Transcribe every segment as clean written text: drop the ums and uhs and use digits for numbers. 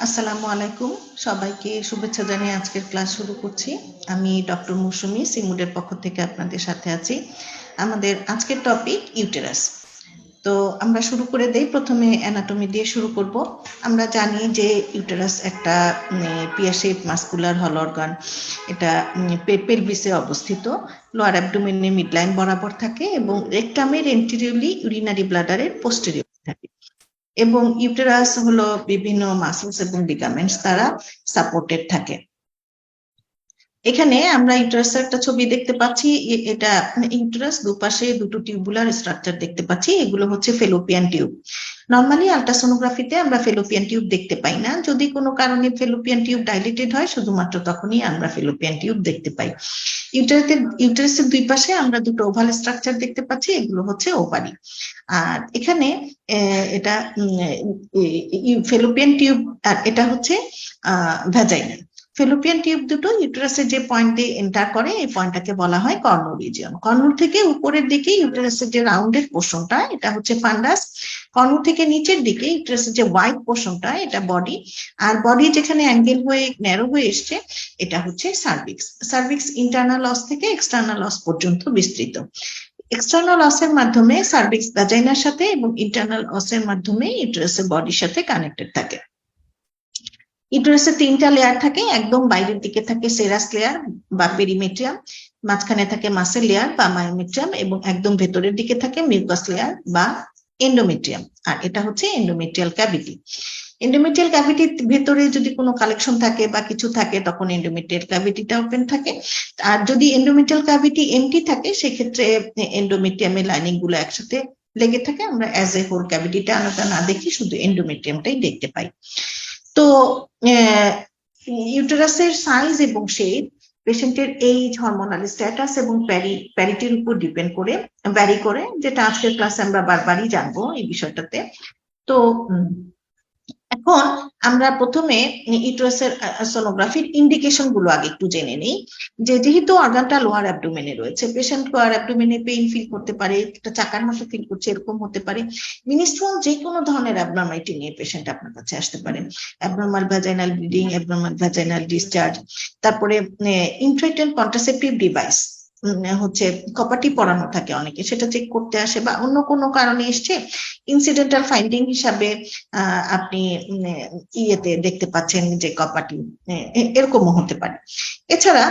আসসালামু আলাইকুম, সবাইকে শুভেচ্ছা জানিয়ে আজকের ক্লাস শুরু করছি। আমি ডক্টর মৌসুমী সিমুডের পক্ষ থেকে আপনাদের সাথে আছি। আমাদের আজকের টপিক ইউটেরাস। তো আমরা শুরু করে দেই। প্রথমে অ্যানাটমি দিয়ে শুরু করব। আমরা জানি যে ইউটেরাস একটা পিয়ার শেপ মাস্কুলার হল অর্গান। এটা পেলভিসে অবস্থিত, লোয়ার অ্যাবডোমেনের মিডলাইন বরাবর থাকে এবং রেকটামের এন্টিরিয়রলি ইউরিনারি ব্লাডারের পোস্টেরিয়র থাকে, এবং ইউটেরাস হলো বিভিন্ন মাসলস এবং লিগামেন্টস দ্বারা সাপোর্টেড থাকে। এখানে আমরা ইউটেরাসের একটা ছবি দেখতে পাচ্ছি। এটা ইউটেরাস দুপাশে দুটো টিউবুলার স্ট্রাকচার দেখতে পাচ্ছি। এগুলো হচ্ছে ফেলোপিয়ান টিউব। নর্মালি আল্ট্রাসোনোগ্রাফিতে আমরা ফেলোপিয়ান টিউব দেখতে পাই না। যদি কোনো কারণে ফেলোপিয়ান টিউব ডাইলেটেড হয়, শুধুমাত্র তখনই আমরা ফেলোপিয়ান টিউব দেখতে পাই। ইউটেরাসের দুই পাশে আমরা দুটো ওভাল স্ট্রাকচার দেখতে পাচ্ছি, এগুলো হচ্ছে ওভারি। আর এখানে এটা ফেলোপিয়ান টিউব, আর এটা হচ্ছে ভ্যাজাইনা। ফেলোপিয়ান টিউব দুটো ইউটেরাসের যে পয়েন্টে এন্টার করে, এই পয়েন্টটাকে বলা হয় কর্ণ রিজিয়ন। কর্ণ থেকে উপরের দিকে ইউটেরাসের যে রাউন্ডেড পোর্শনটা, এটা হচ্ছে ফান্ডাস। কর্ণ থেকে নিচের দিকে ইউটেরাসের যে হোয়াইট পোর্শনটা, এটা বডি। আর বডি যেখানে অ্যাঙ্গেল হয়ে ন্যারো হয়ে এসছে, এটা হচ্ছে সার্ভিক্স। সার্ভিক্স ইন্টারনাল অস থেকে এক্সটার্নাল অস পর্যন্ত বিস্তৃত। এক্সটার্নাল অসের মাধ্যমে সার্ভিক্স ভ্যাজাইনার সাথে এবং ইন্টারনাল অসের মাধ্যমে ইউটেরাসের বডির সাথে কানেক্টেড থাকে। ইউটেরাসে তিনটা লেয়ার থাকে। একদম বাইরের দিকে থাকে সেরাস লেয়ার বা পেরিমেট্রিয়াম, মাঝখানে থাকে মাসেল লেয়ার বা মায়োমেট্রিয়াম, এবং একদম ভেতরের দিকে থাকে মিউকাস লেয়ার বা এন্ডোমেট্রিয়াম। আর এটা হচ্ছে এন্ডোমেট্রিয়াল ক্যাভিটি। এন্ডোমেট্রিয়াল ক্যাভিটির ভেতরে যদি কোনো কালেকশন থাকে বা কিছু থাকে, তখন এন্ডোমেট্রিয়াল ক্যাভিটিটা ওপেন থাকে। আর যদি এন্ডোমেট্রিয়াল ক্যাভিটি এমটি থাকে, সেক্ষেত্রে এন্ডোমেট্রিয়ামের লাইনিং গুলো একসাথে লেগে থাকে। আমরা অ্যাজ এ হোল ক্যাভিটিটা আলাদা না দেখি, শুধু এন্ডোমেট্রিয়ামটাই দেখতে পাই। তো ইউটেরাসের সাইজ এবং শেপ পেশেন্টের এইজ, হরমোনাল স্ট্যাটাস এবং প্যারিটির উপর ডিপেন্ড করে ভ্যারি করে, যেটা আজকের ক্লাসে আমরা বারবারই জানবো এই বিষয়টাতে। তো এখন আমরা প্রথমে ইউটেরাসের সোনোগ্রাফির ইন্ডিকেশন গুলো আগে একটু জেনে নিই। যেহেতু অর্গানটা লোয়ার অ্যাবডোমেনে রয়েছে, পেশেন্ট লোয়ার অ্যাবডোমেনে পেইন ফিল করতে পারে, একটা চাকার মতো ফিল করছে, এরকম হতে পারে। মিনিস্ট্রাল যে কোনো ধরনের অ্যাবনর্মালিটি নিয়ে পেশেন্ট আপনার কাছে আসতে পারেন। Abnormal vaginal bleeding, abnormal vaginal discharge, তারপরে ইন্ট্রাইটাল কন্ট্রাসেপটিভ ডিভাইস হচ্ছে কপাটি পরানো থাকে অনেকে, সেটা চেক করতে আসে, বা অন্য কোনো কারণে এসছে, ইনসিডেন্টাল ফাইন্ডিং হিসাবে আপনি ইয়েতে দেখতে পাচ্ছেন যে কপাটি, এরকমও হতে পারে। এছাড়া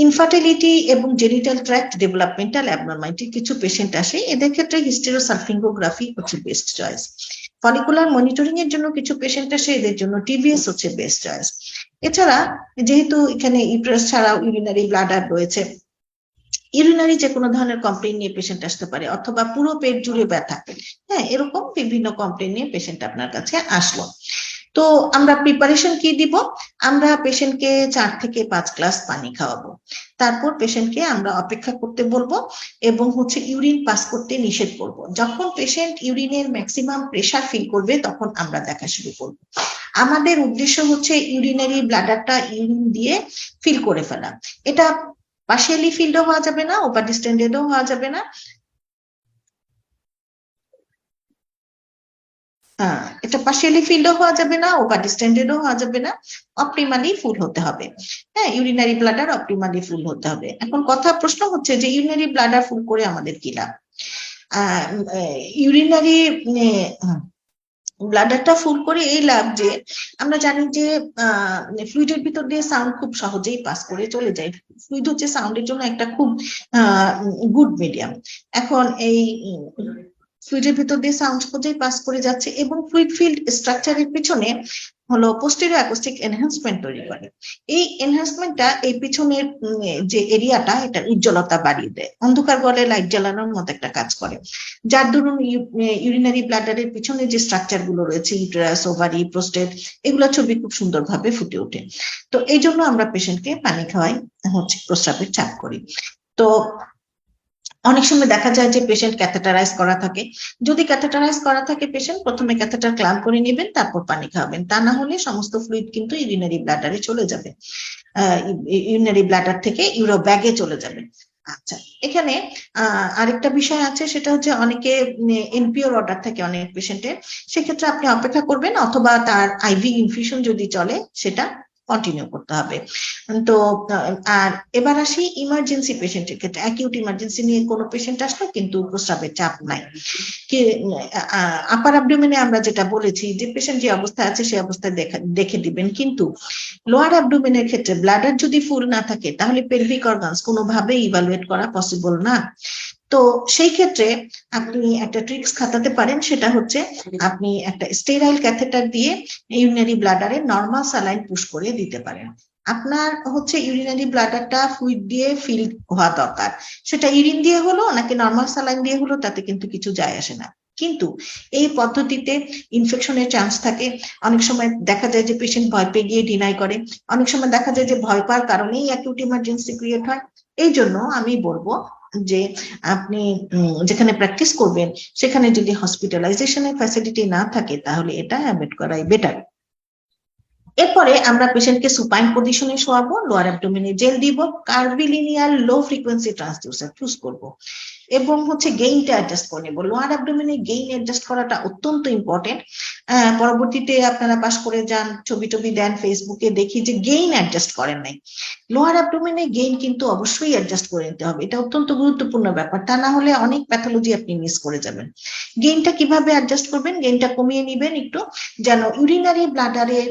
ইনফার্টিলিটি এবং জেনিটাল ট্র্যাক্ট ডেভেলপমেন্টাল অ্যাবনর্মালিটি কিছু পেশেন্ট আসে, এদের ক্ষেত্রে হিস্টেরোসালফিঙ্গোগ্রাফি হচ্ছে বেস্ট চয়েস। ফলিকুলার মনিটরিং এর জন্য কিছু পেশেন্ট আসে, এদের জন্য টিবিএস হচ্ছে বেস্ট চয়েস। এছাড়া যেহেতু এখানে ইউটেরাস ছাড়াও ইউরিনারি ব্লাডার রয়েছে, ইউরিনারি যে কোনো ধরনের কমপ্লেন নিয়ে পেশেন্ট আসতে পারে, অথবা পুরো পেট জুড়ে ব্যথা, হ্যাঁ, এরকম বিভিন্ন কমপ্লেন নিয়ে পেশেন্ট আপনার কাছে আসলো। তো আমরা প্রিপারেশন কি দিব? আমরা পেশেন্টকে 4 থেকে 5 গ্লাস পানি খাওয়াবো। তারপর পেশেন্টকে আমরা অপেক্ষা করতে বলবো এবং হচ্ছে ইউরিন পাস করতে নিষেধ করব। যখন পেশেন্ট ইউরিনের ম্যাক্সিমাম প্রেসার ফিল করবে, তখন আমরা দেখা শুরু করব। আমাদের উদ্দেশ্য হচ্ছে ইউরিনারি ব্লাডারটা ইউরিন দিয়ে ফিল করে ফেলা। এটা পার্শিয়ালি ফিল্ডও হওয়া যাবে না, ওভার ডিস্টেন্ডেডও হওয়া যাবে না। এটা পার্শিয়ালি ফিল্ডও হওয়া যাবে না, ওভার ডিস্টেন্ডেডও হওয়া যাবে না, অপটিমালি ফুল হতে হবে। হ্যাঁ, ইউরিনারি ব্লাডার অপটিমালি ফুল হতে হবে। এখন প্রশ্ন হচ্ছে যে ইউরিনারি ব্লাডার ফুল করে আমাদের কি লাভ? ইউরিনারি ব্লাডারটা ফুল করে এই লাভ যে আমরা জানি যে ফ্লুইডের ভিতর দিয়ে সাউন্ড খুব সহজেই পাস করে চলে যায়। ফ্লুইড হচ্ছে সাউন্ডের জন্য একটা খুব গুড মিডিয়াম। এখন এই ফ্লুইডের ভিতর দিয়ে সাউন্ড সহজেই পাস করে যাচ্ছে, এবং ফ্লুইড ফিল্ড স্ট্রাকচারের পিছনে হলো পোস্টেরিয়র অ্যাকোস্টিক এনহ্যান্সমেন্ট তৈরি করে। এই এনহ্যান্সমেন্টটা এই পিছনের যে এরিয়াটা, এটা উজ্জ্বলতা বাড়িয়ে দেয়, অন্ধকার বলে লাইট জ্বালানোর মতো একটা কাজ করে, যার দরুন ইউরিনারি ব্লাডারের পিছনে যে স্ট্রাকচার গুলো রয়েছে, ইউটেরাস, ওভারি, প্রোস্টেট, এগুলো ছবি খুব সুন্দরভাবে ফুটে ওঠে। তো এই জন্য আমরা পেশেন্টকে পানি খাওয়াই, হচ্ছে প্রস্রাবের চাপ করি। তো অনেক সময় দেখা যায় যে পেশেন্ট ক্যাথেটারাইজ করা থাকে। যদি ক্যাথেটারাইজ করা থাকে পেশেন্ট, প্রথমে ক্যাথেটার ক্ল্যাম্প করে নেবেন, তারপর পানি খাওয়াবেন। তা না হলে সমস্ত ফ্লুইড কিন্তু ইউরিনারি ব্লাডারে চলে যাবে, ইউরিনারি ব্লাডার থেকে ইউরো ব্যাগে চলে যাবে। আচ্ছা, এখানে আরেকটা বিষয় আছে, সেটা হচ্ছে অনেকে এনপিওর অর্ডার থাকে অনেক পেশেন্টের, সেক্ষেত্রে আপনি অপেক্ষা করবেন, অথবা তার আইভি ইনফিউশন যদি চলে সেটা কন্টিনিউ করতে হবে। তো আর এবার আসি ইমার্জেন্সি পেশেন্টের ক্ষেত্রে। অ্যাকিউট ইমার্জেন্সি নিয়ে কোনো পেশেন্ট আসলো কিন্তু প্রস্রাবের চাপ নাই, কি আপার অ্যাবডোমেনে আমরা যেটা বলেছি যে পেশেন্ট যে অবস্থায় আছে সেই অবস্থায় দেখে দিবেন, কিন্তু লোয়ার অ্যাবডোমেনের ক্ষেত্রে ব্লাডার যদি ফুল না থাকে তাহলে পেলভিক অর্গানস কোনোভাবেই ইভালুয়েট করা পসিবল না। তো সেই ক্ষেত্রে আপনি একটা ট্রিক্স খাটাতে পারেন, সেটা হচ্ছে আপনি একটা স্টেরাইল ক্যাথেটার দিয়ে ইউরিনারি ব্লাডারে নর্মাল স্যালাইন পুশ করে দিতে পারেন। আপনার হচ্ছে ইউরিনারি ব্লাডারটা ফ্লুইড দিয়ে ফিল হওয়া দরকার, সেটা ইউরিন দিয়ে হলো নাকি নর্মাল স্যালাইন দিয়ে হলো তাতে কিন্তু কিছু যায় আসে না। কিন্তু এই পদ্ধতিতে ইনফেকশনের চান্স থাকে। অনেক সময় দেখা যায় যে পেশেন্ট ভয় পেয়ে গিয়ে ডিনাই করে, অনেক সময় দেখা যায় যে ভয় পাওয়ার কারণেই অ্যাকিউট ইমার্জেন্সি ক্রিয়েট হয়। এই জন্য আমি বলবো যে আপনি যেখানে প্র্যাকটিস করবেন সেখানে যদি হসপিটালাইজেশনের ফ্যাসিলিটি না থাকে তাহলে এটা অ্যাভয়েড করাই বেটার। এরপরে আমরা পেশেন্টকে সুপাইন পজিশনে শোয়াবো, লোয়ার অ্যাবডোমেনে জেল দিব, curvilinear low frequency transducer choose করব, এবং হচ্ছে গেইনটা অ্যাডজাস্ট করে নেবো। লোয়ার অ্যাবডোমেনে গেইন অ্যাডজাস্ট করাটা অত্যন্ত ইম্পর্টেন্ট। পরবর্তীতে আপনারা পাস করে যান, ছবি টবি দেন, ফেসবুকে দেখি যে গেইন অ্যাডজাস্ট করেন নাই। লোয়ার অ্যাবডোমেনে গেইন কিন্তু অবশ্যই অ্যাডজাস্ট করে নিতে হবে, এটা অত্যন্ত গুরুত্বপূর্ণ ব্যাপার, তা না হলে অনেক প্যাথোলজি আপনি মিস করে যাবেন। গেইনটা কিভাবে অ্যাডজাস্ট করবেন? গেইনটা কমিয়ে নিবেন একটু, যেন ইউরিনারি ব্লাডারের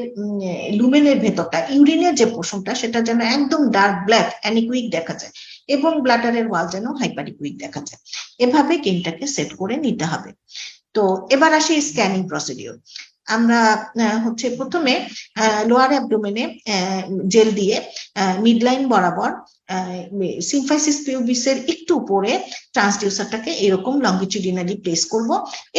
লুমেনের ভেতরটা, ইউরিনের যে পোর্শনটা সেটা যেন একদম ডার্ক ব্ল্যাক অ্যানিকুইক দেখা যায়, এবং ব্লাডারের ওয়াল যেন হাইপারিকুইক দেখা যায়। এভাবে গেইনটাকে সেট করে নিতে হবে। তো এবার আসি স্ক্যানিং প্রসিডিওর। আমরা হচ্ছে প্রথমে লোয়ার অ্যাবডোমেনে জেল দিয়ে মিডলাইন বরাবর সিম্ফাইসিস পিউবিসের একটু উপরে ট্রান্সডিউসারটাকে এরকম লঙ্গিটিউডিনালি প্লেস করব,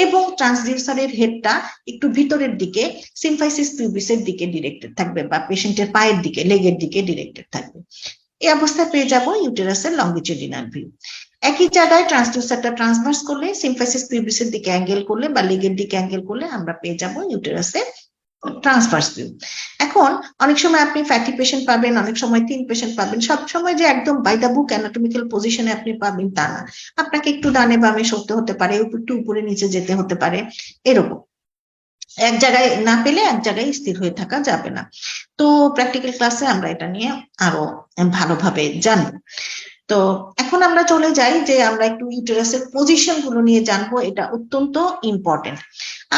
এবং ট্রান্সডিউসারের হেডটা একটু ভিতরের দিকে সিম্ফাইসিস পিউবিসের দিকে ডিরেক্টেড থাকবে, বা পেশেন্টের পায়ের দিকে, লেগের দিকে ডিরেক্টেড থাকবে। এই অবস্থায় পেয়ে যাব ইউটেরাসের লঙ্গিটিউডিনাল ভিউ। একই জায়গায় ট্রান্সডিউসারটা ট্রান্সভার্স করলে, সিম্ফাইসিস পিউবিসের দিকে অ্যাঙ্গেল করলে বা লেগের দিকে অ্যাঙ্গেল করলে আমরা পেয়ে যাব ইউটেরাসের ট্রান্সভার্স ভিউ। এখন অনেক সময় আপনি ফ্যাটি পেশেন্ট পাবেন, অনেক সময় থিন পেশেন্ট পাবেন, সব সময় যে একদম বাই দ্য বুক অ্যানাটমিক্যাল পজিশনে আপনি পাবেন তা না। আপনাকে একটু ডানে বামে সরতে হতে পারে, একটু উপরে নিচে যেতে হতে পারে, এরকম। এক জায়গায় না পেলে এক জায়গায় স্থির হয়ে থাকা যাবে না। তো প্র্যাকটিক্যাল ক্লাসে আমরা এটা নিয়ে আরো ভালোভাবে জানবো। তো এখন আমরা চলে যাই যে আমরা একটু ইউটেরাসের পজিশন গুলো নিয়ে জানবো, এটা অত্যন্ত ইম্পর্টেন্ট।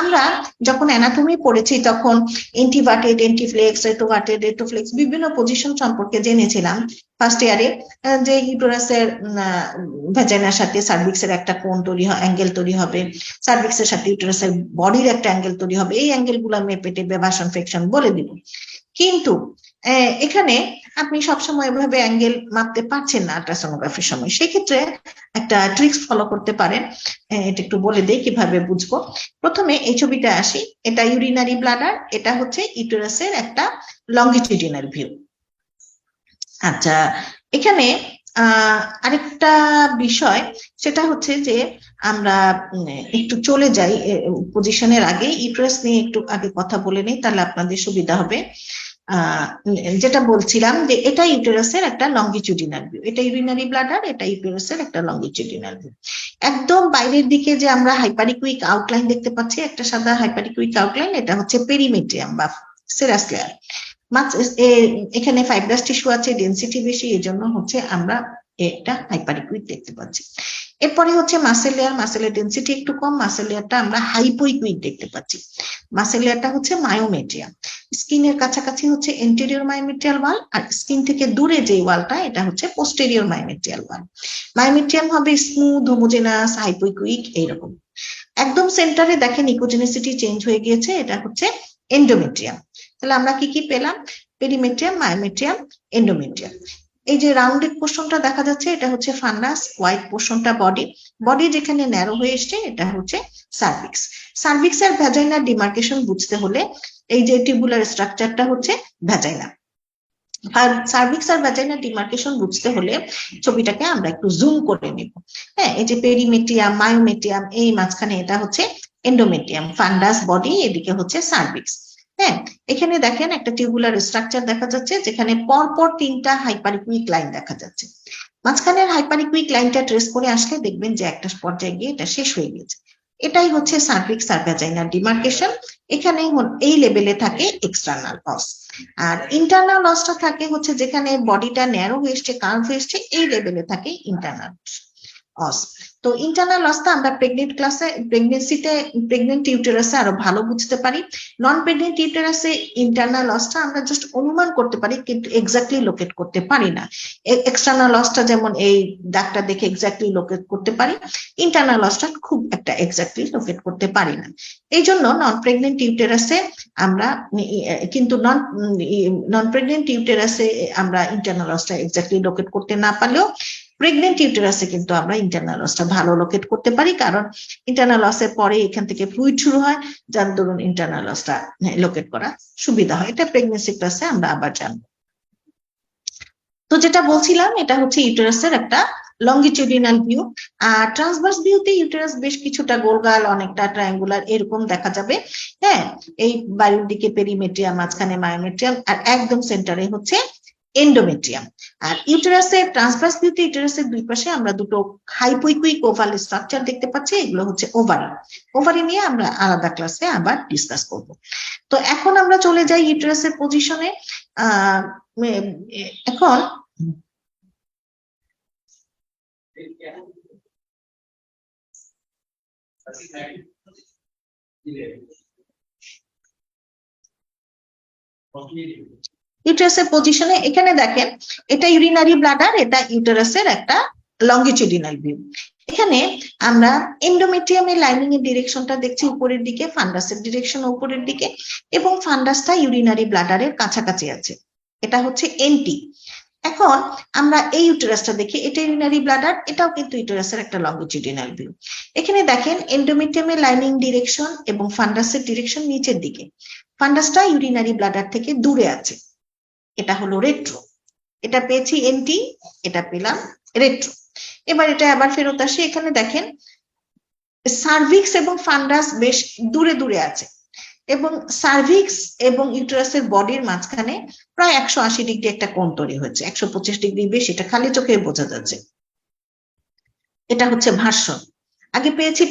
আমরা যখন অ্যানাটমি পড়েছি তখন এন্টিভার্টেড, এন্টিফ্লেক্স, রেটোভার্টেড, রেটোফ্লেক্স বিভিন্ন পজিশন সম্পর্কে জেনেছিলাম ফার্স্ট ইয়ারে, যে ইউটেরাসের ভ্যাজাইনার সাথে সার্ভিক্সের একটা কোণ তৈরি হয়, অ্যাঙ্গেল তৈরি হবে, সার্ভিক্সের সাথে ইউটেরাসের বডির একটা অ্যাঙ্গেল তৈরি হবে, এই অ্যাঙ্গেল গুলো মেপে টেপে ভাষণ ফ্লেকশন বলে দিব। কিন্তু এখানে আপনি সবসময় এভাবে অ্যাঙ্গেল মাপতে পারছেন না আল্ট্রাসোনোগ্রাফির সময়, সেক্ষেত্রে একটা ট্রিক্স ফলো করতে পারেন। এটা একটু বলে দেই কিভাবে বুঝবো। প্রথমে এই ছবিটা আসি, এটা ইউরিনারি ব্লাডার, এটা হচ্ছে ইউটেরাসের একটা লঙ্গিটিউডিনাল ভিউ। আচ্ছা, এখানে আরেকটা বিষয়, সেটা হচ্ছে যে আমরা একটু চলে যাই পজিশনের আগে, ইউটেরাস নিয়ে একটু আগে কথা বলে নেই, তাহলে আপনাদের সুবিধা হবে। যেটা বলছিলাম যে এটা ইউটেরাসের একটা লঙ্গিটিউডিনাল ভিউ, এটা ইউরিনারি ব্লাডার, এটা ইউটেরাসের একটা লঙ্গিটিউডিনাল ভিউ। একদম বাইরের দিকে যে আমরা হাইপারিকুইক আউটলাইন দেখতে পাচ্ছি, একটা সাদা হাইপারিকুইক আউটলাইন, এটা হচ্ছে পেরিমেট্রিয়াম বা সেরাস লেয়ার। এখানে ফাইব্রাস টিস্যু আছে, ডেনসিটি বেশি, এই জন্য হচ্ছে আমরা এটা হাইপারিকুইক দেখতে পাচ্ছি। এরপরে হচ্ছে মাসেল লেয়ার, মাসেলের ডেনসিটি একটু কম, মাসেল লেয়ারটা আমরা হাইপোইকুইক দেখতে পাচ্ছি। মাসেল লেয়ারটা হচ্ছে মায়োমেট্রিয়াম। স্কিনের কাছাকাছি হচ্ছে এন্টেরিয়র মায়োমেট্রিয়াল ওয়াল, আর স্কিন থেকে দূরে যে ওয়ালটা এটা হচ্ছে পোস্টেরিয়র মায়োমেট্রিয়াল ওয়াল। মায়োমেট্রিয়াম হবে স্মুথ, হোমোজেনাস, হাইপোইকুইক এইরকম। একদম সেন্টারে দেখেন ইকোজেনিসিটি চেঞ্জ হয়ে গিয়েছে, এটা হচ্ছে এন্ডোমেট্রিয়াম। তাহলে আমরা কি কি পেলাম? Perimetrium, myometrium, endometrium. এই যে রাউন্ডেড পোর্শনটা দেখা যাচ্ছে এটা হচ্ছে ফান্ডাস, হোয়াইট পোর্শনটা বডি, বডি যেখানে ন্যারো হয়ে এসছে এটা হচ্ছে সার্ভিক্স। সার্ভিক্সের ভ্যাজাইনার ডিমার্কেশন বুঝতে হলে এই যে টিউবুলার স্ট্রাকচারটা হচ্ছে ভ্যাজাইনা, আর সার্ভিক্স আর ভ্যাজাইনার ডিমার্কেশন বুঝতে হলে ছবিটাকে আমরা একটু জুম করে নেব। হ্যাঁ, এই যে পেরিমেট্রিয়াম, মায়োমেট্রিয়াম, এই মাঝখানে এটা হচ্ছে এন্ডোমেট্রিয়াম, ফান্ডাস বডি, এদিকে হচ্ছে সার্ভিক্স। হ্যাঁ, এখানে দেখেন একটা টিউবুলার স্ট্রাকচার দেখা যাচ্ছে যেখানে পরপর তিনটা হাইপারিকুইক লাইন দেখা যাচ্ছে। মাঝখানের হাইপারিকুইক লাইনটা ট্রেস করে আসলে দেখবেন যে একটা পর্যায়ে গিয়ে এটা শেষ হয়ে গেছে। এটাই হচ্ছে সার্ভিক্স আর ভ্যাজাইনাল ডিমার্কেশন। এখানে এই লেভেলে থাকে এক্সটার্নাল অস, আর ইন্টারনাল অসটা থাকে হচ্ছে যেখানে বডিটা ন্যারো হয়ে এসছে, কার্ভ হয়ে এসছে, এই লেভেলে থাকে ইন্টারনাল অস। তো ইন্টারনাল অসটা আমরা প্রেগনেন্ট ইউটেরাসে আরো ভালো বুঝতে পারি। নন প্রেগনেন্ট ইউটেরাসে ইন্টারনাল অসটা আমরা জাস্ট অনুমান করতে পারি, কিন্তু এক্স্যাক্টলি লোকেট করতে পারি না। এক্সটার্নাল অসটা যেমন এই ডাক্তার দেখে এক্স্যাক্টলি লোকেট করতে পারি, ইন্টারনাল অসটা খুব একটা এক্স্যাক্টলি লোকেট করতে পারি না। এই জন্য নন প্রেগনেন্ট ইউটেরাসে আমরা কিন্তু নন প্রেগনেন্ট ইউটেরাসে আমরা ইন্টারনাল অসটা এক্স্যাক্টলি লোকেট করতে না পারলেও প্রেগনেন্ট ইউটেরাসে কিন্তু আমরা ইন্টারনাল লসটা ভালো লোকেট করতে পারি, কারণ ইন্টারনাল লসের পরে এখান থেকে ফ্লুইড শুরু হয়, যার দরুন ইন্টারনাল লসটা লোকেট করা সুবিধা হয়। এটা প্রেগনেন্সি ক্লাসে আমরা আবার জানবো। তো যেটা বলছিলাম, এটা হচ্ছে ইউটেরাসের একটা লঙ্গিটিউডিনাল ভিউ। আর ট্রান্সভার্স ভিউতে ইউটেরাস বেশ কিছুটা গোলগাল, অনেকটা ট্রায়াঙ্গুলার এরকম দেখা যাবে। হ্যাঁ, এই বায়ুর দিকে পেরিমেট্রিয়াম, মাঝখানে মায়োমেট্রিয়াম, আর একদম সেন্টারে হচ্ছে এন্ডোমেট্রিয়াম। আর ইউটেরাসের ট্রান্সভার্স ভিউতে ইউটেরাসের দুই পাশে আমরা দুটো হাইপোইকুইক ওভাল স্ট্রাকচার দেখতে পাচ্ছি, এগুলো হচ্ছে ওভারি। ওভারি নিয়ে আমরা আলাদা ক্লাসে আবার ডিসকাস করব। তো এখন আমরা চলে যাই ইউটেরাসের পজিশনে। এখন ইউটেরাসের পজিশনে এখানে দেখেন, এটা ইউরিনারি ব্লাডার, এটা ইউটেরাসের একটা লঙ্গিটিউডিনাল ভিউ। এখানে আমরা এন্ডোমেট্রিয়ামের লাইনিং এর ডিরেকশনটা দেখছি উপরের দিকে, ফান্ডাসের ডিরেকশন উপরের দিকে, এবং ফান্ডাসটা ইউরিনারি ব্লাডারের কাছাকাছি আছে, এটা হচ্ছে এনটি। এখন আমরা এই ইউটেরাসটা দেখি, এটা ইউরিনারি ব্লাডার, এটাও কিন্তু ইউটেরাসের একটা লঙ্গিটিউডিনাল ভিউ। এখানে দেখেন এন্ডোমেট্রিয়ামের লাইনিং ডিরেকশন এবং ফান্ডাসের ডিরেকশন নিচের দিকে। ফান্ডাসটা ইউরিনারি ব্লাডার থেকে দূরে আছে, এটা হলো রেট্রো। এটা পেয়েছি এনটি, এটা পেলাম রেট্রো। এবার এটা আবার ফেরত আসে, এখানে দেখেন সার্ভিক্স এবং ফান্ডাস বেশ দূরে দূরে আছে, এবং সার্ভিক্স এবং ইউটেরাসের বডির মাঝখানে প্রায় 180 ডিগ্রি একটা কোণ তৈরি হয়েছে, 125 ডিগ্রি বেশি, এটা খালি চোখে বোঝা যাচ্ছে। এটা হচ্ছে ভার্সন। আগে পেয়েছি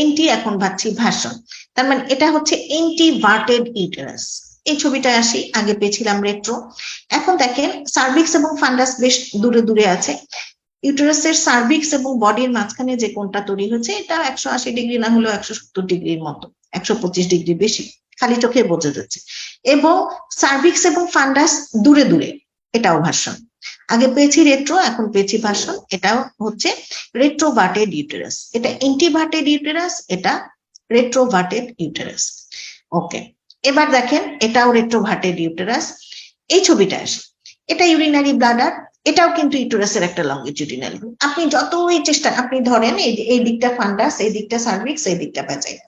এন্টি, এখন ভাবছি ভার্সন। তার মানে এটা হচ্ছে এন্টিভার্টেড ইউটেরাস। এই ছবিটা আসি, আগে পেয়েছিলাম রেট্রো। এখন দেখেন সার্ভিক্স এবং ফান্ডাস বেশ দূরে দূরে আছে। ইউটেরাসের সার্ভিক্স এবং বডির মাঝখানে যে কোণটা তৈরি হয়েছে, এটা 180 ডিগ্রি না হলেও 170 ডিগ্রির মতো, 125 ডিগ্রি বেশি, খালি চোখে বোঝা যাচ্ছে। এবং সার্ভিক্স এবং ফান্ডাস দূরে দূরে, এটাও ভার্সন। আগে পেয়েছি রেট্রো, এখন পেয়েছি ভার্সন। এটাও হচ্ছে রেট্রোভার্টেড ইউটেরাস। এটা ইন্টিভার্টেড ইউটেরাস, এটা রেট্রোভার্টেড ইউটেরাস। ওকে, এবার দেখেন এটাও রেট্রোভার্টেড ইউটেরাস। এই ছবিটা আসে, এটা ইউরিনারি ব্লাডার, এটাও কিন্তু ইউটেরাসের একটা লঙ্গিটিউডিনাল। আপনি যতই চেষ্টা, আপনি ধরেন এই দিকটা ফান্ডাস, এই দিকটা সার্ভিক্স, এই দিকটা ভ্যাজাইনা।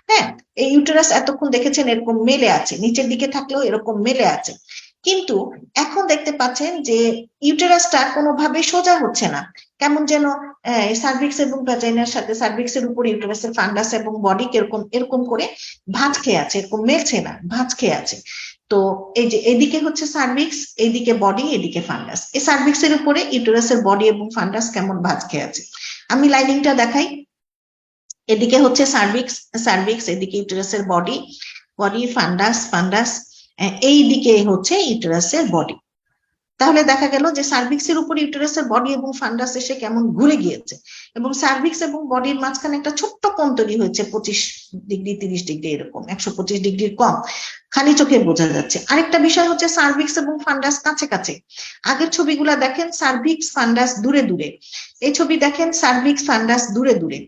হ্যাঁ, এই ইউটেরাস এতক্ষণ দেখেছেন এরকম মেলে আছে, নিচের দিকে থাকলেও এরকম মেলে আছে, কিন্তু এখন দেখতে পাচ্ছেন যে ইউটেরাসটা কোনোভাবে সোজা হচ্ছে না, কেমন যেন সার্ভিক্স এবং ভ্যাজাইনার সাথে, সার্ভিক্সের উপর ইউটেরাসের ফান্ডাস এবং বডি এরকম এরকম করে ভাঁজ খেয়ে আছে, এরকম মেলছে না, ভাঁজ খেয়ে আছে। তো এই যে এদিকে হচ্ছে সার্ভিক্স, এইদিকে বডি, এদিকে ফান্ডাস। এই সার্ভিক্সের উপরে ইউটেরাসের বডি এবং ফান্ডাস কেমন ভাঁজ খেয়ে আছে। আমি লাইনিংটা দেখাই। এদিকে হচ্ছে সার্ভিক্স, সার্ভিক্স, এদিকে ইউটেরাসের বডি, বডি, ফান্ডাস, ফান্ডাস, এই দিকে হচ্ছে ইউটেরাসের বডি। তাহলে দেখা গেল যে সার্ভিক্সের উপর ইউটেরাসের বডি এবং ফান্ডাস এসে কেমন ঘুরে গিয়েছে, এবং সার্ভিক্স এবং বডির মাঝখানে একটা ছোট্ট কোণ তৈরি হয়েছে, 25 ডিগ্রি 30 ডিগ্রি এরকম, 125 ডিগ্রির কম, খালি চোখে বোঝা যাচ্ছে। আরেকটা বিষয় হচ্ছে সার্ভিক্স এবং ফান্ডাস কাছে কাছে। আগের ছবিগুলা দেখেন সার্ভিক্স ফান্ডাস দূরে দূরে, এই ছবি দেখেন সার্ভিক্স ফান্ডাস দূরে দূরে।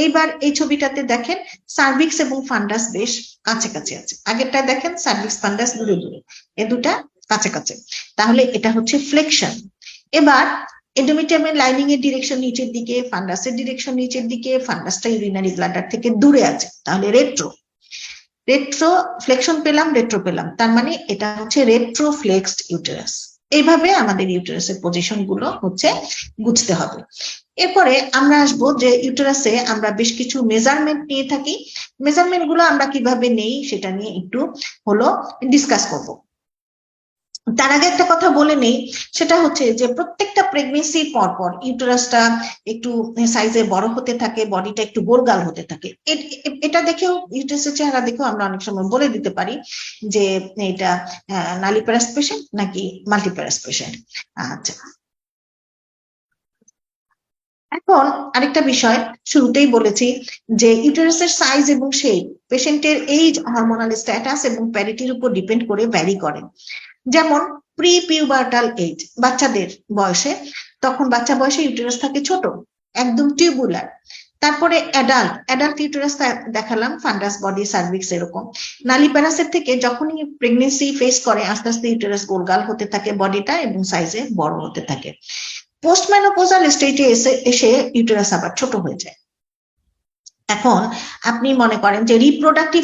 এইবার এই ছবিটাতে দেখেন সার্ভিক্স এবং ফান্ডাস বেশ কাছাকাছি আছে, আগেরটা দেখেন সার্ভিক্স ফান্ডাস দূরে দূরে, এ দুটা কাছাকাছি। তাহলে এটা হচ্ছে ফ্লেকশন। এবার এন্ডোমেট্রিয়ামের লাইনিং এর ডিরেকশন নিচের দিকে, ফান্ডাসের ডিরেকশন নিচের দিকে, ফান্ডাসটা ইউরিনারি ব্লাডার থেকে দূরে আছে, তাহলে রেট্রো। রেট্রো ফ্লেকশন পেলাম, রেট্রো পেলাম, তার মানে এটা হচ্ছে রেট্রোফ্লেক্সড ইউটেরাস। এইভাবে আমাদের ইউটেরাসের পজিশন গুলো হচ্ছে বুঝতে হবে। এরপরে আমরা আসবো যে ইউটেরাসে আমরা বেশ কিছু মেজারমেন্ট নিয়ে থাকি, মেজারমেন্ট গুলো আমরা কিভাবে নেই সেটা নিয়ে একটু হলো ডিসকাস করব। তার আগে একটা কথা বলে নেই, সেটা হচ্ছে যে প্রত্যেকটা প্রেগনেন্সির পর ইউটেরাসটা একটু সাইজে বড় হতে থাকে, বডিটা একটু গোলগাল হতে থাকে। এটা দেখেও, ইউটেরাসের চেহারা দেখেও আমরা অনেক সময় বলে দিতে পারি যে এটা নালিপ্যারাস পেশেন্ট নাকি মাল্টিপ্যারাস পেশেন্ট। আচ্ছা, এখন আরেকটা বিষয় শুরুতেই বলেছি যে ইউটেরাসের সাইজ এবং শেপ পেশেন্টের এইজ, হরমোনাল স্ট্যাটাস এবং প্যারিটির উপর ডিপেন্ড করে ভ্যারি করে। যেমন প্রি পিউবার্টাল এজ, বাচ্চাদের বয়সে, তখন বাচ্চা বয়সে ইউটেরাস থাকে ছোট, একদম টিউবুলার। তারপরে অ্যাডাল্ট ইউটেরাস দেখালাম, ফান্ডাস, বডি, সার্ভিক্স এরকম। নালিপ্যারাসের থেকে যখনই প্রেগনেন্সি ফেস করে আস্তে আস্তে ইউটেরাস গোলগাল হতে থাকে বডিটা এবং সাইজে বড় হতে থাকে। পোস্ট মেনোপজাল স্টেজে এসে ইউটেরাস আবার ছোট হয়ে যায়। এখন আপনি মনে করেন যে রিপ্রোডাক্টিভ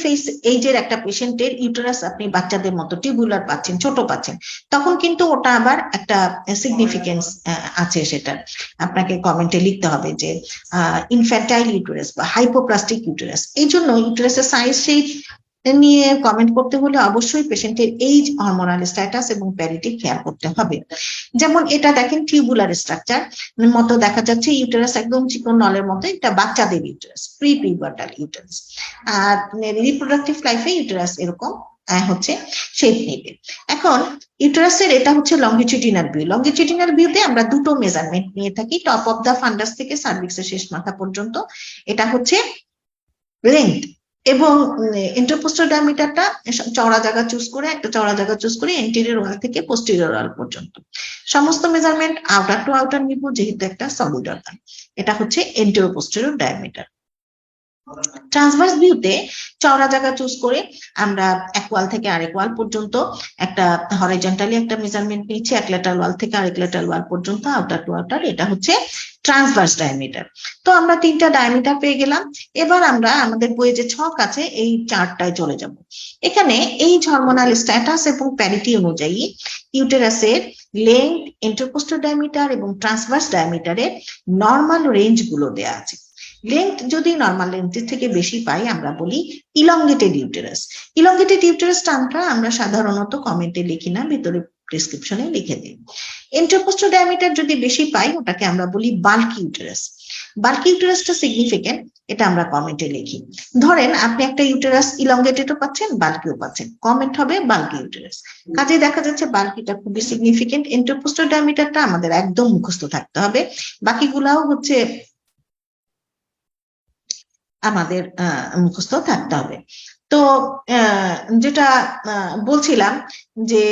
এইজের একটা পেশেন্টের ইউটেরাস আপনি বাচ্চাদের মতো টিউবুলার পাচ্ছেন, ছোট পাচ্ছেন, তখন কিন্তু ওটা আবার একটা সিগনিফিকেন্স আছে, সেটা আপনাকে কমেন্টে লিখতে হবে যে ইনফ্যান্টাইল ইউটেরাস বা হাইপোপ্লাস্টিক ইউটেরাস। এই জন্য ইউটেরাসের সাইজ শেপ নিয়ে কমেন্ট করতে হলে অবশ্যই পেশেন্টের এইজ, হরমোনাল স্ট্যাটাস এবং প্যারিটি খেয়াল করতে হবে। যেমন এটা দেখেন টিউবুলার স্ট্রাকচার মতো দেখা যাচ্ছে, ইউটেরাস একদম চিকন নলের মতো, এটা বাচ্চাদের ইউটেরাস, প্রি পিউবার্টাল ইউটেরাস। আর রিপ্রোডাক্টিভ লাইফে ইউটেরাস এরকম হচ্ছে শেপ নেবে। এখন ইউটেরাসের এটা হচ্ছে লংগিটিউডিনাল ভিউ। লংগিটিউডিনাল ভিউতে আমরা দুটো মেজারমেন্ট নিয়ে থাকি, টপ অফ দা ফান্ডাস থেকে সার্ভিক্সের শেষ মাথা পর্যন্ত। এটা হচ্ছে লেন্থ, এবং ইন্টারপোস্টার ডায়ামিটারটা চওড়া জায়গা চুজ করে, একটা চওড়া জায়গা চুজ করে এন্টেরিয়র ওয়াল থেকে পোস্টেরিয়র ওয়াল পর্যন্ত সমস্ত মেজারমেন্ট আউটার টু আউটার নিব, যেহেতু একটা সলিড অর্গান। এটা হচ্ছে এন্টেরিয়র পোস্টেরিয়র ডায়ামিটার। ট্রান্সভার্স ভিউতে চওড়া জায়গা চুজ করে আমরা এক ওয়াল থেকে আরেক ওয়াল পর্যন্ত একটা হরাইজন্টালি একটা মেজারমেন্ট নিচ্ছি, এক লেটার ওয়াল থেকে আরেক লেটার ওয়াল পর্যন্ত, আউটার টু আউটার। এটা হচ্ছে ট্রান্সভার্স ডায়ামিটার। তো আমরা তিনটা ডায়ামিটার পেয়ে গেলাম। এবার আমরা আমাদের বইয়ে যে ছক আছে এই চার্টটায় চলে যাব। এখানে এই হরমোনাল স্ট্যাটাস এবং প্যারিটি অনুযায়ী ইউটেরাসের লেন্থ, ইন্টারকোস্টাল ডায়ামিটার এবং ট্রান্সভার্স ডায়ামিটারের নর্মাল রেঞ্জ গুলো দেওয়া আছে। লেন্থ যদি নর্মাল লেন্থের থেকে বেশি পাই আমরা বলি ইলংগেটেড ইউটেরাস। ইলংগেটেড ইউটেরাস টার্মটা আমরা সাধারণত কমেন্টে লিখি না, ভিতরে প্রেসক্রিপশনে লিখে দিই। ইন্টারকোস্টাল ডায়ামিটার যদি বেশি পাই ওটাকে আমরা বলি বাল্কি ইউটেরাস। বাল্কি ইউটেরাসটা সিগনিফিকেন্ট, এটা আমরা কমেন্টে লিখি। ধরেন আপনি একটা ইউটেরাস ইলংগেটেডও পাচ্ছেন, বাল্কিও পাচ্ছেন, কমেন্ট হবে বাল্কি ইউটেরাস। কাজে দেখা যাচ্ছে বাল্কিটা খুবই সিগনিফিকেন্ট। ইন্টারকোস্টাল ডায়ামিটারটা আমাদের একদম মুখস্থ থাকতে হবে, বাকিগুলাও হচ্ছে আমাদের মুখস্থ থাকতে হবে। তো যেটা বলছিলাম যে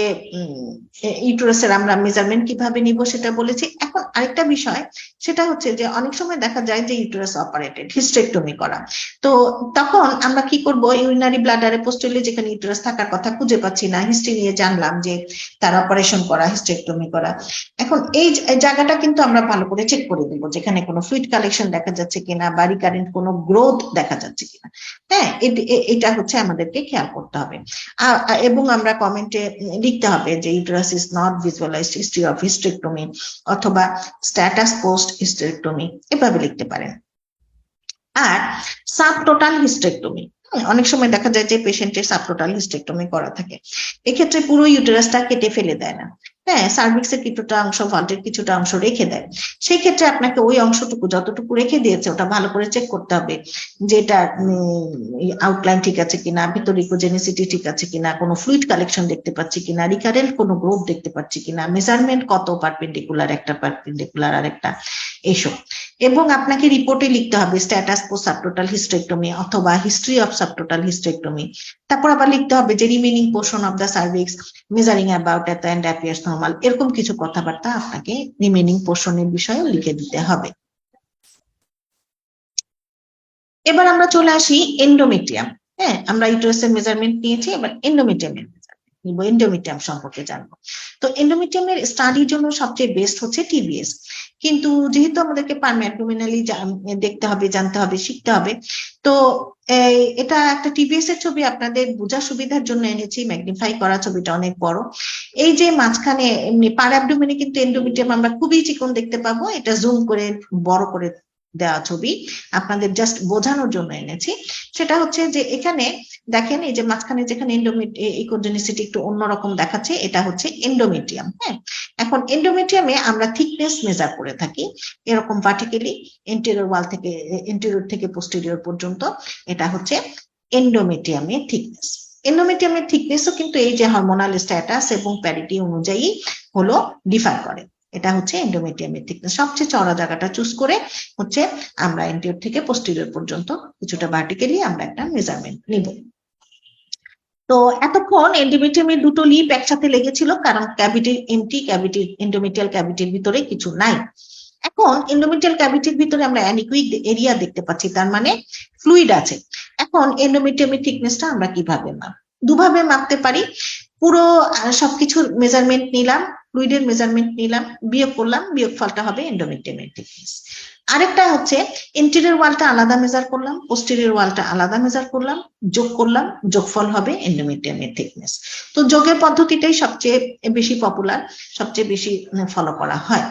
ইউটেরাসের আমরা মেজারমেন্ট কিভাবে নিব সেটা বলেছি। এখন আরেকটা বিষয়, সেটা হচ্ছে যে অনেক সময় দেখা যায় যে ইউটেরাস অপারেটেড, হিস্টেক্টমি করা। তো তখন আমরা কি করব, ইউরিনারি ব্লাডারে পোস্টালে যেখানে ইউটেরাস থাকার কথা খুঁজে পাচ্ছি না, হিস্ট্রি নিয়ে জানলাম যে তার অপারেশন করা, হিস্টেক্টমি করা। এখন এই জায়গাটা কিন্তু আমরা ভালো করে চেক করে দেবো, যেখানে কোনো ফ্লুইড কালেকশন দেখা যাচ্ছে কিনা বা রিকারেন্ট কোনো গ্রোথ দেখা যাচ্ছে কিনা। হ্যাঁ, এটা হচ্ছে আমাদেরকে খেয়াল করতে হবে। এবং আমরা কমেন্টে লিখতে হবে যে uterus is not visualized, history of hysterectomy, অথবা স্ট্যাটাস পোস্ট হিস্টেক্টমি, এভাবে লিখতে পারেন। আর সাবটোটাল হিস্টেক্টমি, অনেক সময় দেখা যায় যে পেশেন্টের সাবটোটাল হিস্টেক্টমি করা থাকে, এক্ষেত্রে পুরো ইউটেরাসটা কেটে ফেলে দেয় না, হ্যাঁ, সার্ভিক্সের কিছুটা অংশ, ভল্টের কিছুটা অংশ রেখে দেয়। সেই ক্ষেত্রে আপনাকে ওই অংশটুকু যতটুকু রেখে দিয়েছে ওটা ভালো করে চেক করতে হবে যে এটা আউটলাইন ঠিক আছে কিনা, ভিতরে ইকোজেনিসিটি ঠিক আছে কিনা, কোনো ফ্লুইড কালেকশন দেখতে পাচ্ছি কিনা, রিকারেন্ট কোনো গ্রোথ দেখতে পাচ্ছি কিনা, মেজারমেন্ট কত পারপেন্ডিকুলার একটা পারপেন্ডিকুলার আর একটা, এসব। এবং আপনাকে রিপোর্টে লিখতে হবে স্ট্যাটাস পোস্ট সাবটোটাল হিস্টেক্টমি অথবা হিস্ট্রি অফ সাবটোটাল হিস্টেক্টমি। তারপর আবার লিখতে হবে যে remaining portion of the cervix measuring about eight and appears normal, এরকম কিছু কথাবার্তা আপনাকে রিমেনিং পোর্শনের বিষয়ে লিখে দিতে হবে। এবার আমরা চলে আসি এন্ডোমেট্রিয়াম। হ্যাঁ, আমরা ইউটেরাসের মেজারমেন্ট নিয়েছি, এবার এন্ডোমেট্রিয়ামের নিব, এন্ডোমেট্রিয়াম সম্পর্কে জানবো। তো এন্ডোমেট্রিয়ামের স্টাডির জন্য সবচেয়ে বেস্ট হচ্ছে টিবিএস, কিন্তু যেহেতু আমাদেরকে পারম্যাবডোমিনালি দেখতে হবে, জানতে হবে, শিখতে হবে, তো এটা একটা টিবিএস এর ছবি আপনাদের বোঝার সুবিধার জন্য এনেছি, ম্যাগনিফাই করা, ছবিটা অনেক বড়। এই যে মাঝখানে এমনি পার অ্যাবডোমেনে কিন্তু এন্ডোমেট্রিয়াম আমরা খুবই চিকন দেখতে পাবো, এটা জুম করে বড় করে দেওয়া ছবি, আপনাদের জাস্ট বোঝানোর জন্য এনেছি। সেটা হচ্ছে যে এখানে দেখেন এই যে মাঝখানে যেখানে ইকোজেনিসিটি একটু অন্যরকম দেখাচ্ছে, এটা হচ্ছে এন্ডোমেট্রিয়াম। হ্যাঁ, এখন এন্ডোমেট্রিয়ামে আমরা থিকনেস মেজার করে থাকি এরকম ভার্টিক্যালি ইন্টেরিয়র থেকে পোস্টেরিয়র পর্যন্ত। এটা হচ্ছে এন্ডোমেট্রিয়ামের থিকনেস। এন্ডোমেট্রিয়ামের থিকনেসও কিন্তু এই যে হরমোনাল স্ট্যাটাস এবং প্যারিটি অনুযায়ী হলো ডিফার করে। এটা হচ্ছে এন্ডোমেট্রিয়ামের থিকনেস। সবচেয়ে চওড়া জায়গাটা চুজ করে হচ্ছে আমরা এন্টিরিয়র থেকে পোস্টেরিয়র পর্যন্ত কিছুটা ভার্টিক্যালি আমরা একটা মেজারমেন্ট নিব। তো এতক্ষণ এন্ডোমেট্রিয়ামের দুটো লিপ একসাথে লেগেছিল, কারণ ক্যাভিটির এন্ডোমেট্রিয়াল ক্যাভিটির ভিতরে কিছু নাই। এখন এন্ডোমেট্রিয়াল ক্যাভিটির ভিতরে আমরা অ্যানিকুইক এরিয়া দেখতে পাচ্ছি, তার মানে ফ্লুইড আছে। এখন এন্ডোমেট্রিয়ামের থিকনেসটা আমরা কিভাবে দুভাবে মাপতে পারি। পুরো সবকিছুর মেজারমেন্ট নিলাম, ফ্লুইডের মেজারমেন্ট নিলাম, বিয়োগ করলাম, বিয়োগফলটা হবে এন্ডোমেট্রিয়ামের থিকনেস। আরেকটা হচ্ছে ইন্টেরিয়র ওয়ালটা আলাদা মেজার করলাম, পোস্টেরিয়র ওয়ালটা আলাদা মেজার করলাম, যোগ করলাম, যোগফল হবে এন্ডোমেট্রিয়ামের থিকনেস। তো যোগের পদ্ধতিটাই সবচেয়ে বেশি পপুলার, সবচেয়ে বেশি ফলো করা হয়।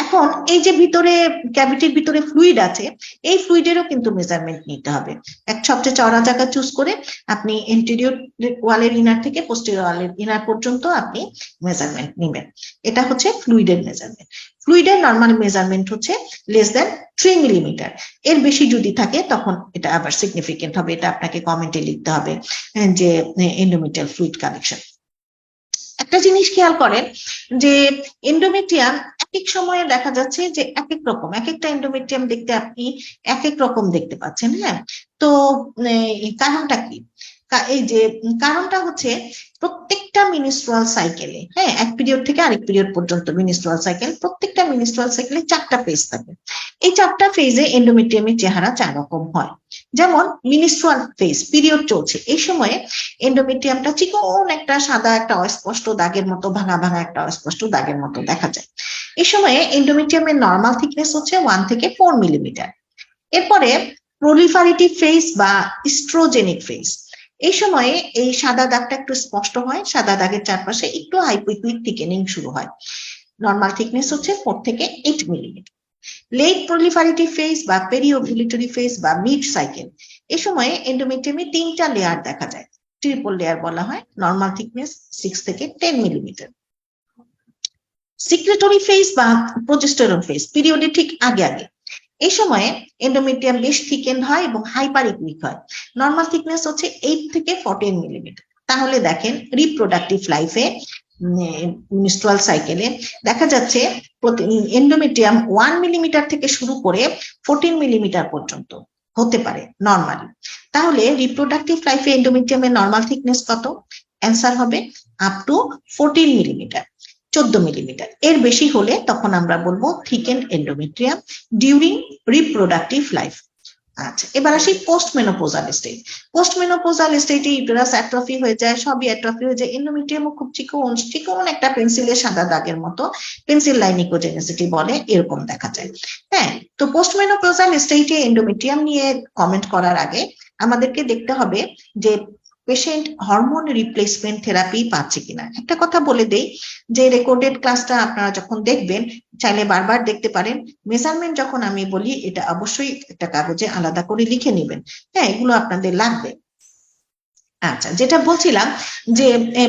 এখন এই যে ভিতরে ক্যাভিটির ভিতরে ফ্লুইড আছে, এই ফ্লুইডেরও কিন্তু মেজারমেন্ট নিতে হবে। এক সবচেয়ে চওড়া জায়গা চুজ করে আপনি ইন্টেরিয়র ওয়ালের ইনার থেকে পোস্টেরিয়র ওয়ালের ইনার পর্যন্ত আপনি মেজারমেন্ট নেবেন। এটা হচ্ছে ফ্লুইডের মেজারমেন্ট। ফ্লুইডের নর্মাল মেজারমেন্ট হচ্ছে লেস দ্যান 3 মিলিমিটার। এর বেশি যদি থাকে তখন এটা আবার সিগনিফিকেন্ট হবে, এটা আপনাকে কমেন্টে লিখতে হবে যে এন্ডোমেট্রিয়াল ফ্লুইড কালেকশন। একটা জিনিস খেয়াল করেন যে এন্ডোমেট্রিয়াম এক এক সময়ে দেখা যাচ্ছে যে এক এক রকম, এক একটা এন্ডোমেট্রিয়াম দেখতে আপনি এক এক রকম দেখতে পাচ্ছেন। হ্যাঁ, তো কারণটা কি? এই যে কারণটা হচ্ছে প্রত্যেকটা মিনিস্ট্রুয়াল সাইকেলে, হ্যাঁ, এক পিরিয়ড থেকে আরেক পিরিয়ড পর্যন্ত মিনিস্ট্রুয়াল সাইকেল, প্রত্যেকটা মিনিস্ট্রুয়াল সাইকেলে 4টা ফেজ থাকে। এই 4টা ফেজে এন্ডোমেট্রিয়ামের চেহারা 4 রকম হয়। যেমন মিনিস্ট্রুয়াল ফেজ, পিরিয়ড চলছে, এই সময়ে এন্ডোমেট্রিয়ামটা চিকন একটা সাদা একটা অস্পষ্ট দাগের মতো, ভাঙা ভাঙা একটা অস্পষ্ট দাগের মতো দেখা যায়। এই সময়ে এন্ডোমেট্রিয়ামের নর্মাল থিকনেস হচ্ছে 1 থেকে 4 মিলিমিটার। এরপরে প্রলিফারেটিভ ফেজ বা ইস্ট্রোজেনিক ফেজ, এই সময়ে এই সাদা দাগটা একটু স্পষ্ট হয়, সাদা দাগের চারপাশে একটু হাইপোইকুইক থিকেনিং শুরু হয়। নর্মাল থিকনেস হচ্ছে 4 থেকে 8 মিলিমিটার। লেট প্রলিফারেটিভ ফেজ বা পেরিওভুলেটরি ফেজ বা মিড সাইকেল, এই সময়ে এন্ডোমেট্রিয়ামে 3টা লেয়ার দেখা যায়, ট্রিপল লেয়ার বলা হয়। নর্মাল থিকনেস 6 থেকে 10 মিলিমিটার। সিক্রেটরি ফেজ বা প্রোজেস্টেরন ফেজ, পিরিয়ডের ঠিক আগে আগে, এই সময়ে এন্ডোমেট্রিয়াম বেশ থিকেন্ড হয় এবং হাইপারিকুইক হয়। নর্মাল থিকনেস হচ্ছে 8 থেকে 14 মিলিমিটার। তাহলে দেখেন রিপ্রোডাক্টিভ লাইফে মিনিস্ট্রুয়াল সাইকেলে দেখা যাচ্ছে এন্ডোমেট্রিয়াম 1 মিলিমিটার থেকে শুরু করে 14 মিলিমিটার পর্যন্ত হতে পারে নর্মালি। তাহলে রিপ্রোডাক্টিভ লাইফে এন্ডোমেট্রিয়ামের নর্মাল থিকনেস কত? অ্যান্সার হবে আপ টু 14 মিলিমিটার, 14 মিলিমিটার। এর বেশি হলে তখন আমরা বলবো thickened endometrium during reproductive life. আচ্ছা, এবার আসি post menopausal stage. Post menopausal স্টেজে ইউটেরাস অ্যাট্রফি হয়ে যায়, সবই অ্যাট্রফি হয়ে যায়, এন্ডোমেট্রিয়ামও খুব চিকন একটা পেন্সিলের সাদা দাগের মতো, পেন্সিল লাইন ইকোজেনিসিটি বলে, এরকম দেখা যায়। হ্যাঁ, তো পোস্ট মেনোপোজাল স্টেজে এন্ডোমেট্রিয়াম নিয়ে কমেন্ট করার আগে আমাদেরকে দেখতে হবে যে পেশেন্ট হরমোন রিপ্লেসমেন্ট থেরাপি পাচ্ছে কিনা। একটা কথা বলে দেই যে রেকর্ডেড ক্লাসটা আপনারা যখন দেখবেন চাইলে বারবার দেখতে পারেন। মেজারমেন্ট যখন আমি বলি এটা অবশ্যই একটা কাগজে আলাদা করে লিখে নেবেন। হ্যাঁ, এগুলো আপনাদের লাগবে। আচ্ছা, যেটা বলছিলাম যে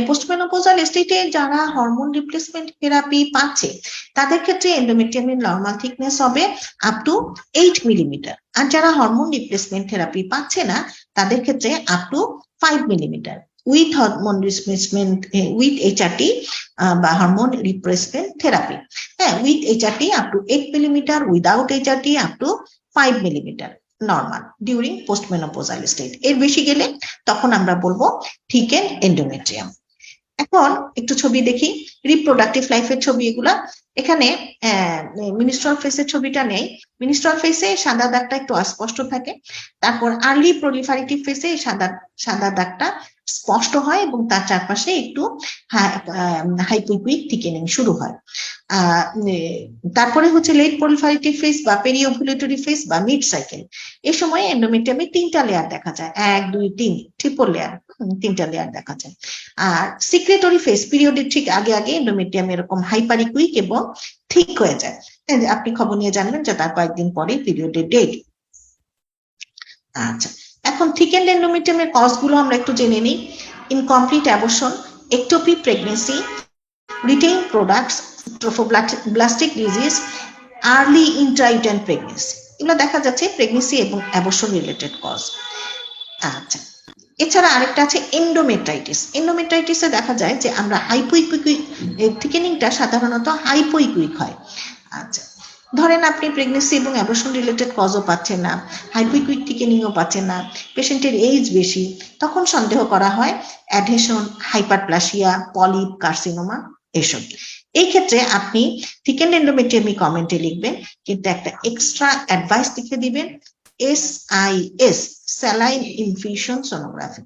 পোস্টমেনোপজাল স্টেটে যারা হরমোন রিপ্লেসমেন্ট থেরাপি পাচ্ছে তাদের ক্ষেত্রে এন্ডোমেট্রিয়ামের নর্মাল থিকনেস হবে আপ টু 8 মিলিমিটার। আর যারা হরমোন রিপ্লেসমেন্ট থেরাপি পাচ্ছে না তাদের ক্ষেত্রে up to 5 millimetre with hormone replacement with HRT বা হরমোন রিপ্লেসমেন্ট থেরাপি। হ্যাঁ, with HRT up to 8 millimetre, without HRT up to 5 millimetre normal during postmenopausal state. এর বেশি গেলে তখন আমরা বলবো থিকেন্ড এন্ডোমেট্রিয়াম। এখন একটু ছবি দেখি, রিপ্রোডাক্টিভ লাইফের ছবি এগুলা। এখানে মিনিস্ট্রাল ফেসের ছবিটা নেই। মিনিস্ট্রাল ফেসে সাদা দাগটা একটু অস্পষ্ট থাকে, তারপর আর্লি প্রলিফারেটিভ ফেসে সাদা দাগটা স্পষ্ট হয় এবং তার চারপাশে একটু হাইপোইকুইক থিকেনিং শুরু হয়। তারপরে হচ্ছে লেট প্রলিফারেটিভ ফেস বা পেরিওভুলেটরি ফেস বা মিড সাইকেল, এই সময় এন্ডোমেট্রিয়ামে 3টা লেয়ার দেখা যায়, 1 2 3 ট্রিপল লেয়ার, 3টা লেয়ার দেখা যায়। আর সিক্রেটরি ফেস, পিরিয়ডের ঠিক আগে আগে এন্ডোমেট্রিয়াম এরকম হাইপারিকুইক এবং ঠিক হয়ে যায়, আপনি খবর নিয়ে জানবেন যে তার কয়েকদিন পরে পিরিয়ডের ডেট। আচ্ছা, এখন থিকেন্ড এন্ডোমেট্রিয়ামের কজগুলো আমরা একটু জেনে নিই। Incomplete abortion, ectopic pregnancy, retain products, trophoblastic disease, early intrauterine pregnancy, এগুলো দেখা যাচ্ছে প্রেগনেন্সি এবং অ্যাবর্শন রিলেটেড কজ। আচ্ছা, এছাড়া আরেকটা আছে এন্ডোমেট্রাইটিস। এন্ডোমেট্রাইটিসে দেখা যায় যে আমরা হাইপোইকুইক, থিকেনিংটা সাধারণত হাইপোইকুইক হয়। আচ্ছা, ধরেন আপনি প্রেগনেন্সি এবং অ্যাবর্শন রিলেটেড কজও পাচ্ছেন না, হাইপোইকুইক থিকেনিংও পাচ্ছেন না, পেশেন্টের এজ বেশি, তখন সন্দেহ করা হয় অ্যাডহেশন, হাইপারপ্লাসিয়া, পলিপ, কার্সিনোমা এসব। এই ক্ষেত্রে আপনি থিকেন্ড এন্ডোমেট্রিয়ামি কমেন্টে লিখবেন, কিন্তু একটা এক্সট্রা অ্যাডভাইস লিখে দিবেন, SIS, স্যালাইন ইনফিউশন সোনোগ্রাফি।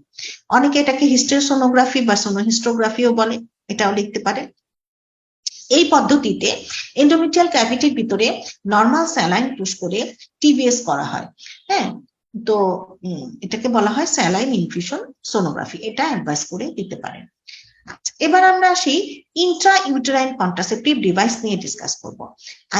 অনেকে এটাকে হিস্টেরোসোনোগ্রাফি বা সোনোহিস্টোগ্রাফিও বলে, এটাও লিখতে পারে। এই পদ্ধতিতে এন্ডোমেট্রিয়াল ক্যাভিটির ভিতরে নর্মাল স্যালাইন পুশ করে TBS করা হয়। হ্যাঁ, তো এটাকে বলা হয় স্যালাইন ইনফিউশন সোনোগ্রাফি, এটা অ্যাডভাইস করে দিতে পারেন। এবার আমরা আসি ইন্ট্রা ইউটেরাইন কন্ট্রাসেপটিভ ডিভাইস নিয়ে ডিসকাস করব।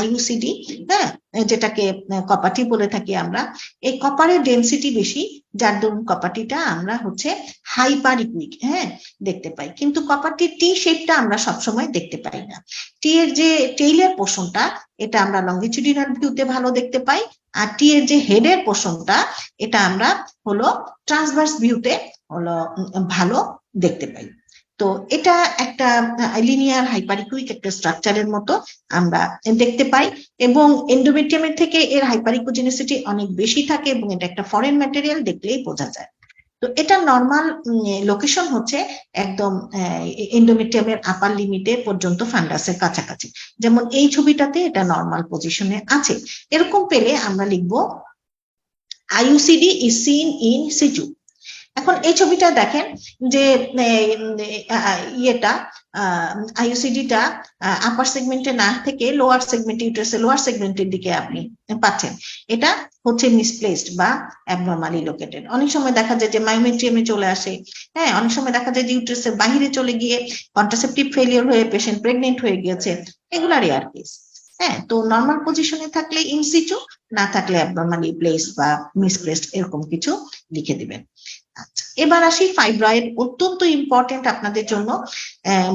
IUCD, হ্যাঁ, যেটাকে কপাটি বলে থাকি আমরা। এই কপারের ডেনসিটি বেশি, যার দরুন কপাটিটা আমরা হচ্ছে হাইপারিকুইক, হ্যাঁ, দেখতে পাই, কিন্তু কপাটির টি শেপটা আমরা সবসময় দেখতে পাই না। টি এর যে টেইলের পোর্শনটা, এটা আমরা লঙ্গিটিউডিনাল ভিউতে ভালো দেখতে পাই, আর টি এর যে হেডের পোর্শনটা, এটা আমরা হলো ট্রান্সভার্স ভিউতে হলো ভালো দেখতে পাই। তো এটা একটা লিনিয়ার হাইপারিকুইক একটা স্ট্রাকচারের মতো আমরা দেখতে পাই, এবং এন্ডোমেট্রিয়ামের থেকে এর হাইপারিকোজেনিসিটি অনেক বেশি থাকে, এবং এটা একটা ফরেন ম্যাটেরিয়াল, দেখলেই বোঝা যায়। তো এটা নর্মাল লোকেশন হচ্ছে একদম এন্ডোমেট্রিয়ামের আপার লিমিটে পর্যন্ত ফান্ডাসের কাছাকাছি, যেমন এই ছবিটাতে এটা নর্মাল পজিশনে আছে। এরকম পেলে আমরা লিখবো IUCD is seen in situ। এখন এই ছবিটা দেখেন যে ইয়েটা IUCD-টা আপার সেগমেন্টে না থেকে লোয়ার সেগমেন্টে, ইউটেরাসের লোয়ার সেগমেন্টের দিকে আপনি পাচ্ছেন। এটা হচ্ছে মিসপ্লেসড বা অ্যাবনর্মালি লোকেটেড। অনেক সময় দেখা যায় যে মায়োমেট্রিয়ামে চলে আসে, হ্যাঁ, অনেক সময় দেখা যায় যে ইউটেরাসের বাহিরে চলে গিয়ে কন্ট্রাসেপটিভ ফেলিওর হয়ে পেশেন্ট প্রেগনেন্ট হয়ে গিয়েছে, এগুলা রেয়ার কেস। হ্যাঁ, তো নর্মাল পজিশনে থাকলে ইনসিটু, না থাকলে অ্যাবনর্মালি প্লেসড বা মিসপ্লেসড, এরকম কিছু লিখে দিবেন। আচ্ছা, এবার আসি ফাইব্রয়েড, অত্যন্ত ইম্পর্টেন্ট আপনাদের জন্য।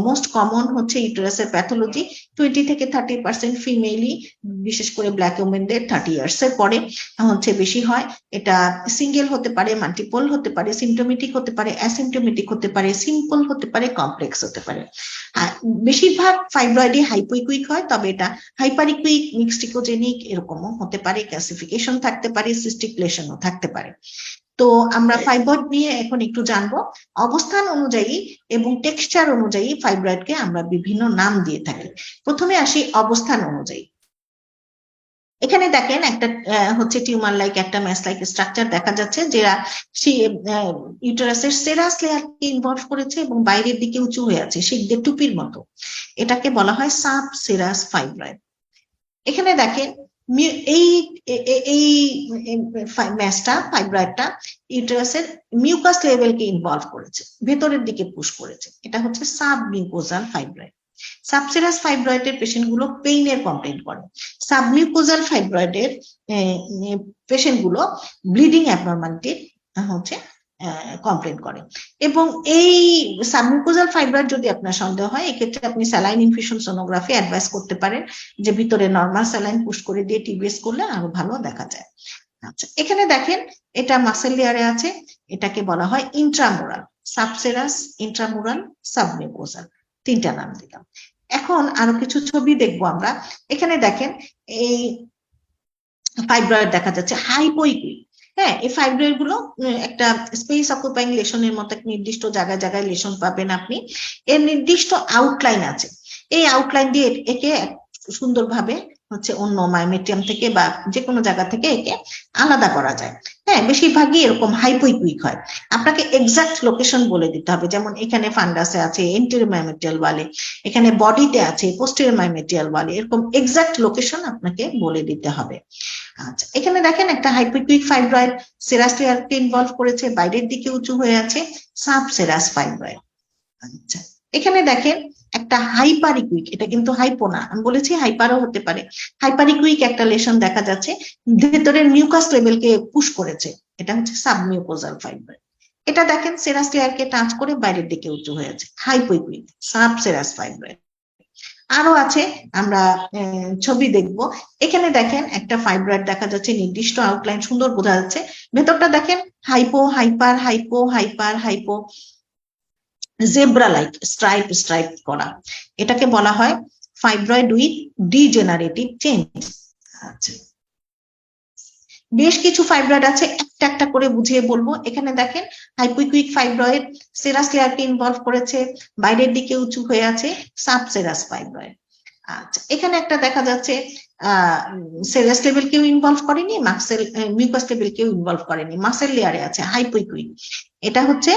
মোস্ট কমন হচ্ছে ইউটেরাসের প্যাথোলজি, 20 থেকে 30% ফিমেলই, বিশেষ করে ব্ল্যাক ওমেনদের 30 ইয়ার্স এর পরে হচ্ছে বেশি হয়। এটা সিঙ্গেল হতে পারে, মাল্টিপল হতে পারে, সিমটোমেটিক হতে পারে, অ্যাসিমটোমেটিক হতে পারে, সিম্পল হতে পারে, কমপ্লেক্স হতে পারে। বেশিরভাগ ফাইব্রয়েডই হাইপোইকুইক হয়, তবে এটা হাইপারিকুইক, মিক্সড ইকোজেনিক এরকমও হতে পারে, ক্যাসিফিকেশন থাকতে পারে, সিস্টিক লেশনও থাকতে পারে। তো আমরা ফাইব্রয়েড নিয়ে এখন একটু জানবো। অবস্থান অনুযায়ী এবং টেক্সচার অনুযায়ী ফাইব্রয়েডকে আমরা বিভিন্ন নাম দিয়ে থাকি। প্রথমে আসি অবস্থান অনুযায়ী। এখানে দেখেন একটা হচ্ছে টিউমার লাইক, একটা ম্যাস লাইক স্ট্রাকচার দেখা যাচ্ছে, যেটা ইউটেরাসের সেরাস লেয়ারকে ইনভলভ করেছে এবং বাইরের দিকে উঁচু হয়ে আছে, শিখদের টুপির মতো। এটাকে বলা হয় সাব সেরাস ফাইব্রয়েড। এখানে দেখেন এই এই ম্যাসটা, ফাইব্রয়েডটা ইউটেরাসের মিউকাস লেভেলকে ইনভলভ করেছে, ভেতরের দিকে পুশ করেছে, এটা হচ্ছে সাব মিউকোজাল ফাইব্রয়েড। সাবসেরাস ফাইব্রয়েডের পেশেন্ট গুলো পেইনের কমপ্লেন করে, সাবমিউকোজাল ফাইব্রয়েডের পেশেন্ট গুলো ব্লিডিং অ্যাবনর্মালিটির হচ্ছে কমপ্লেন করে। এবং এই সাবমিউকোজাল ফাইব্রয়েড যদি আপনার সন্দেহ হয়, এক্ষেত্রে আপনি স্যালাইন ইনফিউশন সোনোগ্রাফি অ্যাডভাইস করতে পারেন, যে ভিতরে নর্মাল স্যালাইন পুশ করে দিয়ে TBS করলে আরো ভালো দেখা যায়। আচ্ছা, এখানে দেখেন এটা মাসেল লেয়ারে আছে, এটাকে বলা হয় ইন্ট্রামুরাল, সাবসেরাস, ইন্ট্রামুরাল, সাবমিউকোজাল, তিনটা নাম দিলাম। এখন আরো কিছু ছবি দেখবো আমরা। এখানে দেখেন এই ফাইব্রয়েড দেখা যাচ্ছে হাইপোইকুইক। হ্যাঁ, এই ফাইব্রয়েড গুলো একটা স্পেস অকুপাইং লেশনের মতো নির্দিষ্ট জায়গায় জায়গায় লেশন পাবেন আপনি। এর নির্দিষ্ট আউটলাইন আছে, এই আউটলাইন দিয়ে একে সুন্দরভাবে হচ্ছে অন্য মায়োমেট্রিয়াম থেকে বা যে কোনো জায়গা থেকে একে আলাদা করা যায়। হ্যাঁ, বেশিরভাগই এরকম হাইপোইকুইক হয়। আপনাকে এক্সাক্ট লোকেশন বলে দিতে হবে, যেমন এখানে ফান্ডাসে আছে, এন্টেরিয়র মায়োমেট্রিয়াল ওয়ালে, এখানে বডিতে আছে, পোস্টেরিয়র মায়োমেট্রিয়াল ওয়ালে, এরকম এক্সাক্ট লোকেশন আপনাকে বলে দিতে হবে। আচ্ছা, এখানে দেখেন একটা হাইপোইকুইক ফাইব্রয়েড, সেরাস লেয়ারকে ইনভলভ করেছে, বাইরের দিকে উঁচু হয়ে আছে, সাব সেরাস ফাইব্রয়েড। আচ্ছা, এখানে দেখেন একটা হাইপারিকুইক, এটা কিন্তু হাইপো না, আমি বলেছি হাইপারও হতে পারে, হাইপারিকুইক একটা লেশন দেখা যাচ্ছে, ভেতরের মিউকাস লেভেলকে পুশ করেছে, এটা হচ্ছে সাবমিউকোজাল ফাইব্রয়েড। এটা দেখেন সেরাস লেয়ারকে টাচ করে বাইরের দিকে উঁচু হয়েছে, হাইপোইকুইক সাব সেরাস ফাইব্রয়েড। আরো আছে, আমরা ছবি দেখব। এখানে দেখেন একটা ফাইব্রয়েড দেখা যাচ্ছে, নির্দিষ্ট আউটলাইন সুন্দর বোঝা যাচ্ছে, ভেতরটা দেখেন hypo hyper hypo hyper hypo, zebra like stripe stripe করা, এটাকে বলা হয় ফাইব্রয়েড উইথ ডিজেনারেটিভ চেঞ্জ। আচ্ছা, বেশ কিছু ফাইব্রয়েড আছে, একটা একটা করে বুঝিয়ে বলবো। এখানে দেখেন হাইপোইকুইক ফাইব্রয়েড, সেরাস লেয়ারকে ইনভলভ করেছে, বাইরের দিকে উঁচু হয়ে আছে, সাবসেরাস ফাইব্রয়েড। আচ্ছা, এখানে একটা দেখা যাচ্ছে সেরাস লেভেল কেউ ইনভলভ করেনি, মাসেল মিউকাস লেভেল কেউ ইনভলভ করেনি, মাসেল লেয়ারে আছে হাইপোইকুইক, এটা হচ্ছে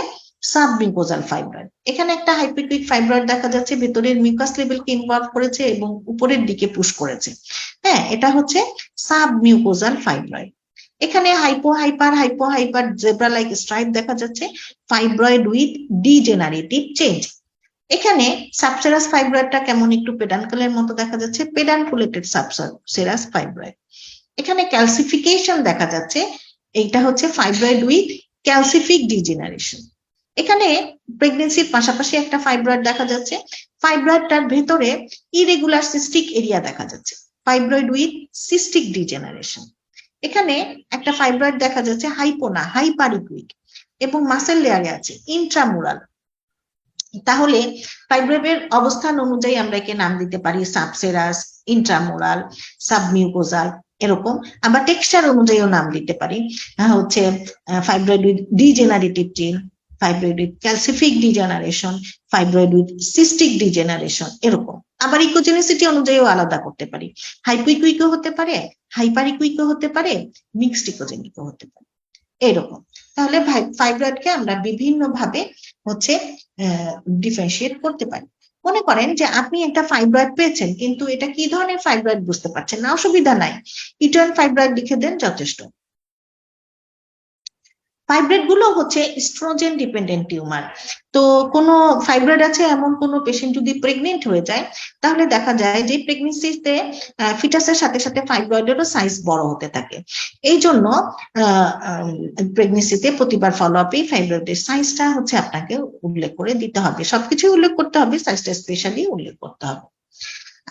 সাবমিউকোজাল ফাইব্রয়েড। এখানে একটা হাইপোইকুইক ফাইব্রয়েড দেখা যাচ্ছে, ভেতরের মিউকাস লেভেলকে ইনভলভ করেছে এবং উপরের দিকে পুশ করেছে, হ্যাঁ, এটা হচ্ছে সাবমিউকোজাল ফাইব্রয়েড। এখানে hypo hyper hypo hyper zebra like stripe দেখা যাচ্ছে, ফাইব্রয়েড উইথ ডিজেনারেটিভ চেঞ্জ। এখানে সাবসেরাস ফাইব্রয়েডটা কেমন একটু পেডানকেলের মতো দেখা যাচ্ছে, পেডানকুলেটেড সাবসেরাস ফাইব্রয়েড। এখানে ক্যালসিফিকেশন দেখা যাচ্ছে, এইটা হচ্ছে ফাইব্রয়েড উইথ ক্যালসিফিক ডিজেনারেশন। এখানে প্রেগনেন্সির পাশাপাশি একটা ফাইব্রয়েড দেখা যাচ্ছে, ফাইব্রয়েডটার ভেতরে ইরেগুলার সিস্টিক এরিয়া দেখা যাচ্ছে, ফাইব্রয়েড উইথ সিস্টিক ডিজেনারেশন। এখানে একটা ফাইব্রয়েড দেখা যাচ্ছে, হাইপোনা হাইপারিকুইক এবং মাসেল লেয়ারে আছে, ইন্ট্রামুরাল। তাহলে ফাইব্রয়েডের অবস্থান অনুযায়ী আমরা একে নাম দিতে পারি সাবসেরাস, ইন্ট্রামুরাল, সাবমিউকোজাল, এরকম। আমরা টেক্সচার অনুযায়ীও নাম দিতে পারি, হচ্ছে fibroid with degenerative change, fibroid with calcific degeneration, fibroid with cystic degeneration, এরকম। আবার ইকোজেনিসিটি অনুযায়ীও আলাদা করতে পারি, হাইপোইকুইকও হতে পারে, হাইপারিকুইকও হতে পারে, মিক্সড ইকোজেনিকও হতে পারে, এরকম। তাহলে ফাইব্রয়েডকে আমরা বিভিন্ন ভাবে হচ্ছে ডিফারেন্সিয়েট করতে পারি। মনে করেন যে আপনি একটা ফাইব্রয়েড পেয়েছেন, কিন্তু এটা কি ধরনের ফাইব্রয়েড বুঝতে পারছেন না, অসুবিধা নাই, ইউটেরাইন ফাইব্রয়েড লিখে দেন, যথেষ্ট। ফাইব্রয়েড গুলো হচ্ছে স্ট্রোজেন ডিপেন্ডেন্ট টিউমার। তো কোনো ফাইব্রয়েড আছে এমন কোনো পেশেন্ট যদি প্রেগনেন্ট হয়ে যায়, তাহলে দেখা যায় যে প্রেগনেন্সিতে ফিটাসের সাথে সাথে ফাইব্রয়েডেরও সাইজ বড় হতে থাকে। এই জন্য প্রেগনেন্সিতে প্রতিবার ফলো আপে ফাইব্রয়েডের সাইজটা হচ্ছে আপনাকে উল্লেখ করে দিতে হবে, সবকিছুই উল্লেখ করতে হবে, সাইজটা স্পেশালি উল্লেখ করতে হবে।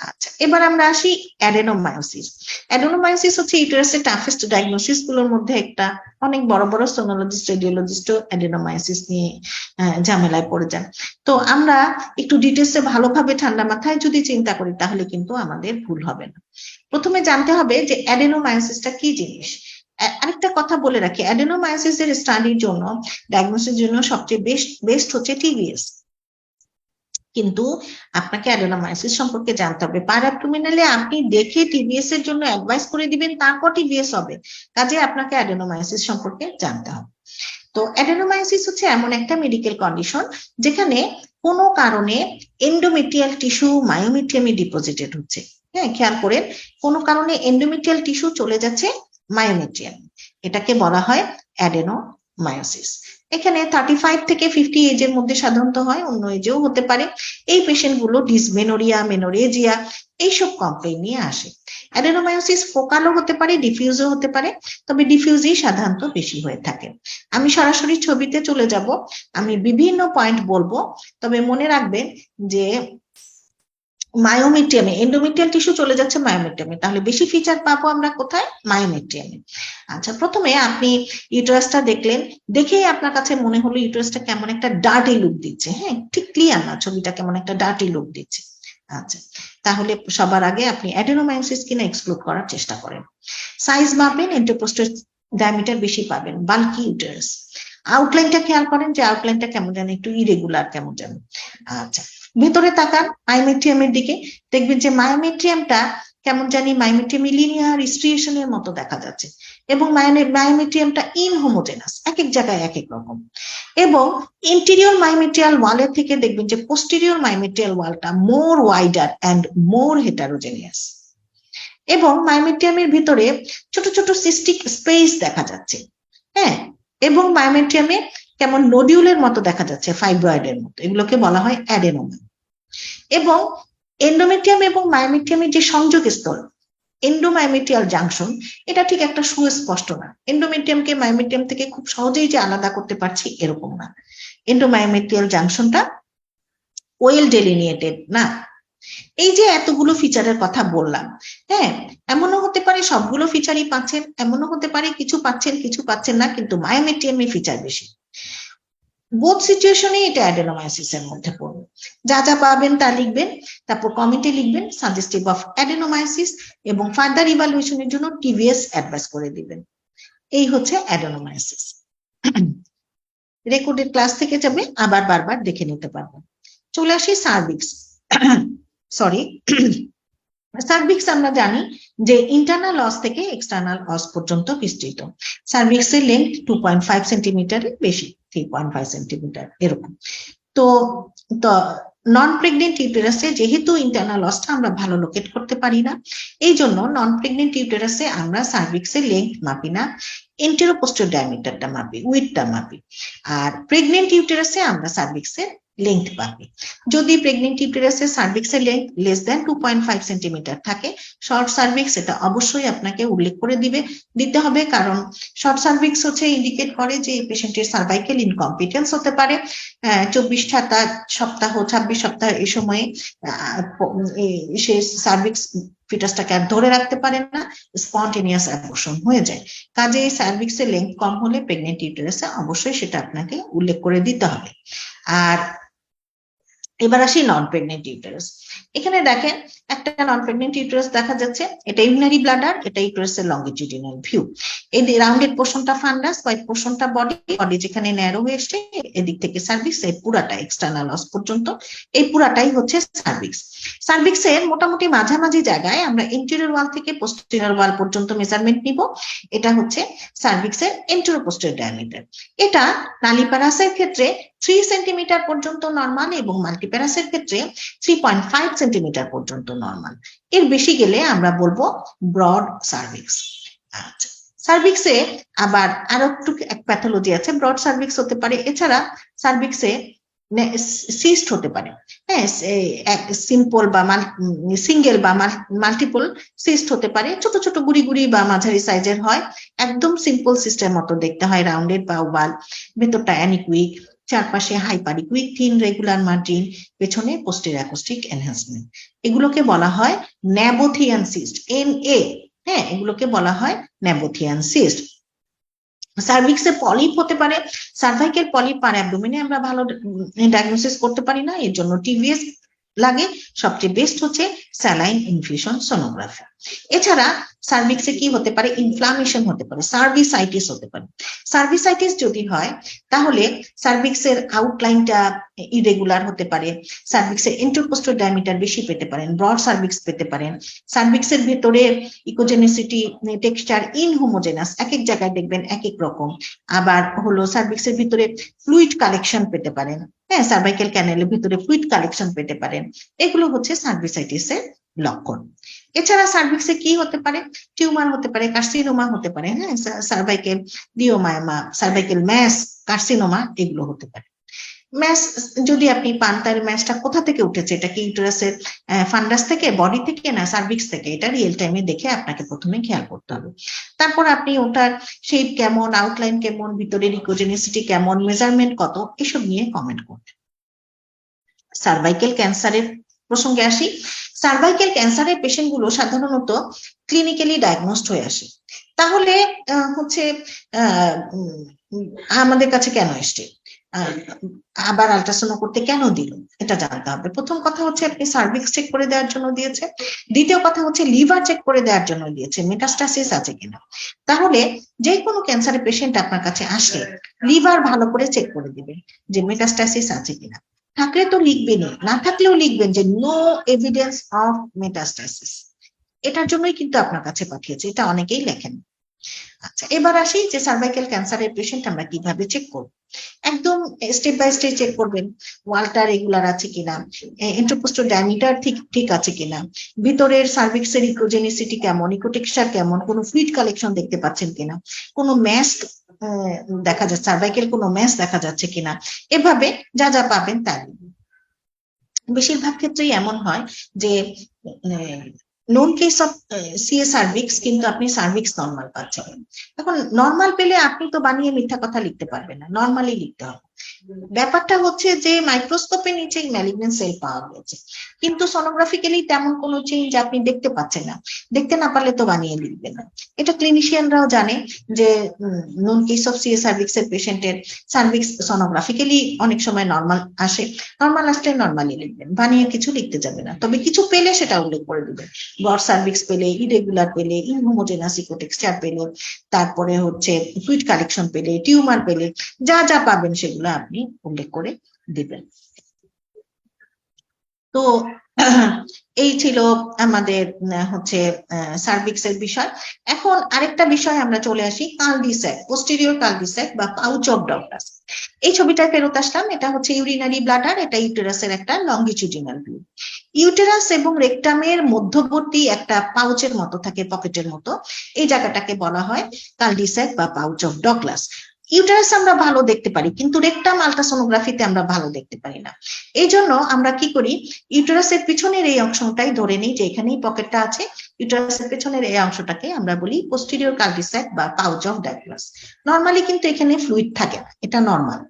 আচ্ছা, এবার আমরা আসি অ্যাডেনোমায়োসিস। অ্যাডেনোমায়োসিস হচ্ছে ইউটেরাসের টাফেস্ট ডায়াগনোসিস গুলোর মধ্যে একটা। অনেক বড় বড় সোনোলজিস্ট, রেডিওলজিস্টও অ্যাডেনোমায়োসিস নিয়ে ঝামেলায় পড়ে যান। তো আমরা একটু ডিটেলসে ভালোভাবে ঠান্ডা মাথায় যদি চিন্তা করি, তাহলে কিন্তু আমাদের ভুল হবে না। প্রথমে জানতে হবে যে অ্যাডেনোমায়োসিসটা কি জিনিস। আরেকটা কথা বলে রাখি, অ্যাডেনোমায়োসিস এর স্টাডির জন্য, ডায়াগনোসিসের জন্য সবচেয়ে বেস্ট হচ্ছে টিবিএস। কিন্তু আপনাকে অ্যাডেনোমায়োসিস সম্পর্কে জানতে হবে। প্যারাঅ্যাবডোমিনালে আপনি দেখে টিবিএস এর জন্য অ্যাডভাইস করে দিবেন, তারপর টিবিএস হবে, কাজে আপনাকে অ্যাডেনোমায়োসিস সম্পর্কে জানতে হবে। তো অ্যাডেনোমায়োসিস হচ্ছে এমন একটা মেডিকেল কন্ডিশন যেখানে কোনো কারণে এন্ডোমেট্রিয়াল টিস্যু মায়োমেট্রিয়ামে ডিপোজিটেড হচ্ছে। হ্যাঁ, খেয়াল করেন, কোনো কারণে এন্ডোমেট্রিয়াল টিস্যু চলে যাচ্ছে মায়োমেট্রিয়াম, এটাকে বলা হয় অ্যাডেনোমায়োসিস। এখানে 35 থেকে 50 এজের মধ্যে সাধারণত হয়, অন্য এজেও হতে পারে। এই পেশেন্ট গুলো ডিসমেনোরিয়া, মেনোরেজিয়া এইসব কমপ্লেইন নিয়ে আসে। অ্যাডেনোমায়োসিস ফোকালও হতে পারে, ডিফিউজও হতে পারে, তবে ডিফিউজই সাধারণত বেশি হয়ে থাকে। আমি সরাসরি ছবিতে চলে যাব, আমি বিভিন্ন পয়েন্ট বলবো, তবে মনে রাখবেন যে মায়োমেট্রিয়ামে এন্ডোমেট্রিয়াল টিস্যু চলে যাচ্ছে মায়োমেট্রিয়ামে, তাহলে বেশি ফিচার পাবো আমরা কোথায়? মায়োমেট্রিয়ামে। আচ্ছা, প্রথমে আপনি ইউটেরাসটা দেখলেন, দেখেই আপনার কাছে মনে হলো ইউটেরাসটা কেমন একটা ডার্টি লুক দিচ্ছে। হ্যাঁ, ঠিক ক্লিয়ার না, ছবিটা কেমন একটা ডার্টি লুক দিচ্ছে। আচ্ছা, তাহলে সবার আগে আপনি অ্যাডেনোমায়োসিস কিনা এক্সক্লুড করার চেষ্টা করেন। সাইজ মাপবেন, এন্ডোপ্রোস্টেট ডায়ামিটার বেশি পাবেন, বাল্কি ইউটেরাস। আউটলাইনটা খেয়াল করেন যে আউটলাইনটা কেমন যেন একটু ইরেগুলার, কেমন যেন। আচ্ছা, ভেতরে তাকান মায়োমেট্রিয়ামের দিকে, দেখবেন যে মায়োমেট্রিয়ামটা কেমন জানি মায়োমেট্রিয়ামে লিনিয়ার স্ট্রিয়েশনের মতো দেখা যাচ্ছে, এবং মায়োমেট্রিয়ামটা ইনহোমোজেনাস, এক এক জায়গায় এক এক রকম। এবং ইন্টেরিয়র মায়োমেট্রিয়াল ওয়ালের থেকে দেখবেন যে পোস্টেরিয়র মায়োমেট্রিয়াল ওয়ালটা more wider and more heterogeneous. এবং মায়োমেট্রিয়ামের ভিতরে ছোট ছোট সিস্টিক স্পেস দেখা যাচ্ছে। হ্যাঁ, এবং মায়োমেট্রিয়ামে কেমন নোডিউলের মতো দেখা যাচ্ছে, ফাইব্রয়েডের মতো, এগুলোকে বলা হয় অ্যাডেনোমা। এবং এন্ডোমেট্রিয়াম এবং মায়োমেট্রিয়ামের যে সংযোগ স্থল এন্ডোমায়োমেট্রিয়াল জাংশন, এটা ঠিক একটা সুস্পষ্ট না। এন্ডোমেট্রিয়ামকে মায়োমেট্রিয়াম থেকে খুব সহজেই যে আলাদা করতে পারছি এরকম না। এন্ডোমায়োমেট্রিয়াল জাংশনটা ওয়েল ডেলিনিয়েটেড না। এই যে এতগুলো ফিচারের কথা বললাম, হ্যাঁ, এমনও হতে পারে সবগুলো ফিচারই পাচ্ছেন, এমনও হতে পারে কিছু পাচ্ছেন কিছু পাচ্ছেন না, কিন্তু মায়োমেট্রিয়ামে ফিচার বেশি। বোথ সিচুয়েশনে এটা অ্যাডেনোমায়োসিস এর মধ্যে পড়বে। যা যা পাবেন তা লিখবেন, তারপর কমেন্টে লিখবেন সাজেস্টিভ অফ অ্যাডেনোমায়োসিস, এবং ফার্দার ইভালুয়েশনের জন্য টিভিএস অ্যাডভাইস করে দিবেন। এই হচ্ছে অ্যাডেনোমায়োসিস। রেকর্ডেড ক্লাস থেকে যাবে, আবার বারবার দেখে নিতে পারবেন। চলে আসি সার্ভিক্স। সরি, সার্ভিক্স আমরা জানি যে ইন্টারনাল অস থেকে এক্সটার্নাল অস পর্যন্ত বিস্তৃত। সার্ভিক্সের লেন্থ 2.5 সেন্টিমিটারের বেশি, 3.5 সেন্টিমিটার এরকম। তো নন প্রেগনেন্ট ইউটেরাসে যেহেতু ইন্টারনাল অসটা আমরা ভালো লোকেট করতে পারি না, এই জন্য নন প্রেগনেন্ট ইউটেরাসে আমরা সার্ভিক্সের লেন্থ মাপি না, এন্টেরোপোস্টেরিয়র ডায়ামিটারটা মাপি, উইডথটা মাপি। আর প্রেগনেন্ট ইউটেরাসে আমরা সার্ভিক্সের লেন্থ পাবি। যদি প্রেগনেন্ট ইউটেরাসের সার্ভিক্সের লেন্থ লেস দ্যান 2.5 সেন্টিমিটার থাকে, শর্ট সার্ভিক্স, এটা অবশ্যই আপনাকে উল্লেখ করে দিতে হবে, কারণ শর্ট সার্ভিক্স হচ্ছে ইন্ডিকেট করে যে পেশেন্টের সার্ভাইকেল ইনকম্পিটেন্স হতে পারে। 24 সপ্তাহ 26 সপ্তাহ এই সময়ে সে সার্ভিক্স ফিটাসটাকে আর ধরে রাখতে পারে না, স্পন্টেনিয়াস অ্যাবর্শন হয়ে যায়। কাজে সার্ভিক্সের লেন্থ কম হলে প্রেগনেন্ট ইউটেরাসে অবশ্যই সেটা আপনাকে উল্লেখ করে দিতে হবে। আর এবার আসি নন প্রেগনেন্ট ইউটেরাস। এখানে দেখেন একটা নন প্রেগনেন্ট ইউটেরাস দেখা যাচ্ছে, এটা ইউরিনারি ব্লাডার, এটা ইউটেরাসের লঙ্গিটিউডিনাল ভিউ। এই রাউন্ডেড পোর্শনটা ফান্ডাস, হোয়াইট পোর্শনটা বডি, বডি যেখানে ন্যারো হয়ে এসছে, এদিক থেকে সার্ভিক্স, এই পুরাটা এক্সটার্নাল অস পর্যন্ত, এই পুরাটাই হচ্ছে সার্ভিক্স। সার্ভিক্সের মোটামুটি মাঝামাঝি জায়গায় আমরা ইন্টেরিয়র ওয়াল থেকে পোস্টেরিয়র ওয়াল পর্যন্ত মেজারমেন্ট নিব। এটা হচ্ছে সার্ভিক্সের এন্টেরোপোস্টেরিয়র ডায়ামিটার। এটা নালিপ্যারাসের ক্ষেত্রে 3 সেন্টিমিটার পর্যন্ত নর্মাল এবং মাল্টিপ্যারাসের ক্ষেত্রে 3.5 সেন্টিমিটার পর্যন্ত নর্মাল। এর বেশি গেলে আমরা বলবো ব্রড সার্ভিক্স। আচ্ছা, সার্ভিক্সে আবার আরো একটু এক প্যাথোলজি আছে, ব্রড সার্ভিক্স হতে পারে, এছাড়া সার্ভিক্সে সিস্ট হতে পারে। হ্যাঁ, সিম্পল বা সিঙ্গেল বা মাল্টিপল সিস্ট হতে পারে, ছোট ছোট গুড়ি গুড়ি বা মাঝারি সাইজের হয়, একদম সিম্পল সিস্টের মতো দেখতে হয়, রাউন্ডেড বা ওভাল, ভেতরটা অ্যানিকুইক, চারপাশে হাইপারিকুইক থিন রেগুলার মার্জিন, পেছনে পোস্টেরিয়র অ্যাকোস্টিক এনহ্যান্সমেন্ট। এগুলোকে বলা হয় ন্যাবোথিয়ান সিস্ট, NA। হ্যাঁ, এগুলোকে বলা হয় ন্যাবোথিয়ান সিস্ট। সার্ভিক্সে পলিপ হতে পারে, সার্ভাইকেল পলিপ আর অ্যাবডোমেনে আমরা ভালো ডায়াগনোসিস করতে পারি না, এর জন্য টিভিএস লাগে। সবচেয়ে বেস্ট হচ্ছে স্যালাইন ইনফিউশন সোনোগ্রাফি। এছাড়া সার্ভিক্সে কি হতে পারে, ইনফ্লামেশন হতে পারে, সার্ভিসাইটিস হতে পারে। সার্ভিসাইটিস যদি হয় তাহলে সার্ভিক্সের আউটলাইনটা ইরেগুলার হতে পারে, সার্ভিক্সের এন্টেরোপোস্টেরিয়র ডায়ামিটার বেশি পেতে পারেন, ব্রড সার্ভিক্স পেতে পারেন, সার্ভিক্সের ভেতরে ইকোজেনেসিটি টেক্সচার ইনহোমোজেনাস, এক এক জায়গায় দেখবেন এক এক রকম। আবার হলো সার্ভিক্সের ভিতরে ফ্লুইড কালেকশন পেতে পারেন, হ্যাঁ, সার্ভাইকেল ক্যানেলের ভিতরে ফ্লুইড কালেকশন পেতে পারেন। এগুলো হচ্ছে সার্ভিসাইটিসের লক্ষণ। এছাড়া সার্ভিক্সে কি হতে পারে, টিউমার হতে পারে, কার্সিনোমা হতে পারে, হ্যাঁ, সার্ভাইকেল লিওমায়োমা, সার্ভাইকেল ম্যাস, কার্সিনোমা, এগুলো হতে পারে। ম্যাস যদি আপনি পান, তার ম্যাসটা কোথা থেকে উঠেছে, এটা কি ইউটেরাসের ফান্ডাস থেকে, বডি থেকে, না সার্ভিক্স থেকে, এটা রিয়েল টাইমে দেখে আপনাকে প্রথমে খেয়াল করতে হবে। তারপর আপনি ওটার শেপ কেমন, আউটলাইন কেমন, ভিতরের ইকোজেনিসিটি কেমন, মেজারমেন্ট কত, এসব নিয়ে কমেন্ট করবেন। সার্ভাইকেল ক্যান্সারের প্রসঙ্গে আসি। সার্ভাইকেল ক্যান্সারের পেশেন্ট গুলো সাধারণত ক্লিনিক্যালি ডায়াগনোসড হয়ে আসে। তাহলে হচ্ছে আমাদের কাছে কেন এসছে, আবার আল্ট্রাসাউন্ড করতে কেন দিল, এটা জানতে হবে। প্রথম কথা হচ্ছে আপনি সার্ভিক্স চেক করে দেওয়ার জন্য দিয়েছে, দ্বিতীয় কথা হচ্ছে লিভার চেক করে দেওয়ার জন্য দিয়েছে, মেটাস্টাসিস আছে কিনা। তাহলে যে কোনো ক্যান্সারের পেশেন্ট আপনার কাছে আসলে লিভার ভালো করে চেক করে দিবেন যে মেটাস্টাসিস আছে কিনা, থাকলে তো লিখবেনই, না থাকলেও লিখবেন যে নো এভিডেন্স অফ মেটাস্টাসিস। এটার জন্যই কিন্তু আপনার কাছে পাঠিয়েছে, এটা অনেকেই লেখেন। আচ্ছা, এবার আসি যে সার্ভাইকেল ক্যান্সারের পেশেন্ট আমরা কিভাবে চেক করব। একদম স্টেপ বাই স্টেপ চেক করবেন, ওয়ালটা রেগুলার আছে কিনা, এন্টেরোপোস্টেরিয়র ডায়ামিটার ঠিক আছে কিনা, ভিতরের সার্ভিক্সের ইকোজেনিসিটি কেমন, ইকোটেক্সচার কেমন, কোনো ফ্লুইড কালেকশন দেখতে পাচ্ছেন কিনা, কোনো ম্যাস দেখা যাচ্ছে, সার্ভাইকেল কোনো ম্যাস দেখা যাচ্ছে কিনা, এভাবে যা যা পাবেন তা। বেশিরভাগ ক্ষেত্রেই এমন হয় যে known case of CA cervix, কিন্তু আপনি সার্ভিক্স নর্মাল পাচ্ছেন। এখন নর্মাল পেলে আপনি তো বানিয়ে মিথ্যা কথা লিখতে পারবেন না, নর্মালি লিখতে হবে। ব্যাপারটা হচ্ছে যে মাইক্রোস্কোপের নিচে ম্যালিগন্যান্ট সেল পাওয়া গেছে, কিন্তু সোনোগ্রাফিক্যালি তেমন কোনো চেঞ্জ আপনি দেখতে পাচ্ছেন না। দেখতে না পারলে তো বানিয়ে লিখবেন না। এটা ক্লিনিশিয়ানরাও জানে যে নন কেস অফ সিএ সার্ভিক্স এর পেশেন্টের সার্ভিক্স সোনোগ্রাফিক্যালি অনেক সময় নর্মাল আসে, নর্মাল আসলে নর্মালি লিখবেন, বানিয়ে কিছু লিখতে যাবে না। তবে কিছু পেলে সেটা উল্লেখ করে দিবেন, ব্রড সার্ভিক্স পেলে, ইরেগুলার পেলে, ইনহোমোজেনাস ইকোটেক্সচার পেলে, তারপরে হচ্ছে ফ্লুইড কালেকশন পেলে, টিউমার পেলে, যা যা পাবেন সেগুলো আপনি উল্লেখ করে দিবেন। তো এই ছিল আমাদের হচ্ছে সার্ভিক্স এর বিষয়। এখন আরেকটা বিষয় আমরা চলে আসি, কালডিস্যাক, পোস্টেরিয়র কালডিস্যাক বা পাউচ অফ ডগলাস। এই ছবিটায় ফেরত আসলাম, এটা হচ্ছে ইউরিনারি ব্লাডার, এটা ইউটেরাসের একটা লঙ্গিটিউডিনাল ভিউ। ইউটেরাস এবং রেকটামের মধ্যবর্তী একটা পাউচের মতো থাকে, পকেটের মতো, এই জায়গাটাকে বলা হয় কালডিস্যাক বা পাউচ অফ ডগলাস। ইউটেরাস আমরা ভালো দেখতে পারি, কিন্তু রেকটাম আলট্রাসোনোগ্রাফিতে আমরা ভালো দেখতে পারি না। এই জন্য আমরা কি করি, ইউটেরাসের পিছনের এই অংশটাই ধরে নিই যে এখানেই পকেটটা আছে, ইউটেরাসের পেছনের এই অংশটাকে আমরা বলি পোস্টেরিয়র কালডিস্যাক বা পাউচ অফ ডগলাস। নরমালি কিন্তু এখানে ফ্লুইড থাকে না, এটা নরমাল।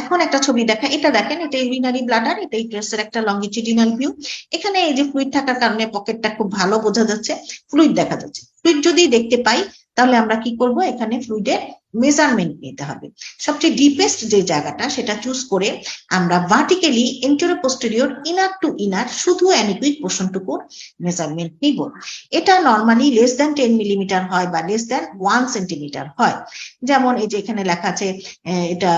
এখন একটা ছবি দেখা, এটা দেখেন, এটা ইউরিনারি ব্লাডার, এটা ইউটেরাসের একটা লঙ্গিটিউডিনাল ভিউ। এখানে এই যে ফ্লুইড থাকার কারণে পকেটটা খুব ভালো বোঝা যাচ্ছে, ফ্লুইড দেখা যাচ্ছে। ফ্লুইড যদি দেখতে পাই তাহলে আমরা কি করব, এখানে ফ্লুইডের মেজারমেন্ট নিতে হবে। সবচেয়ে ডিপেস্ট যে জায়গাটা সেটা চুজ করে আমরা vertically antero posterior inner to inner শুধু অ্যানিকুইক পোর্শনটুকুর মেজারমেন্ট নিব। এটা নর্মালি লেস দ্যান 10 মিলিমিটার হয় বা লেস দ্যান 1 সেন্টিমিটার হয়। যেমন এই যে এখানে লেখা আছে, এটা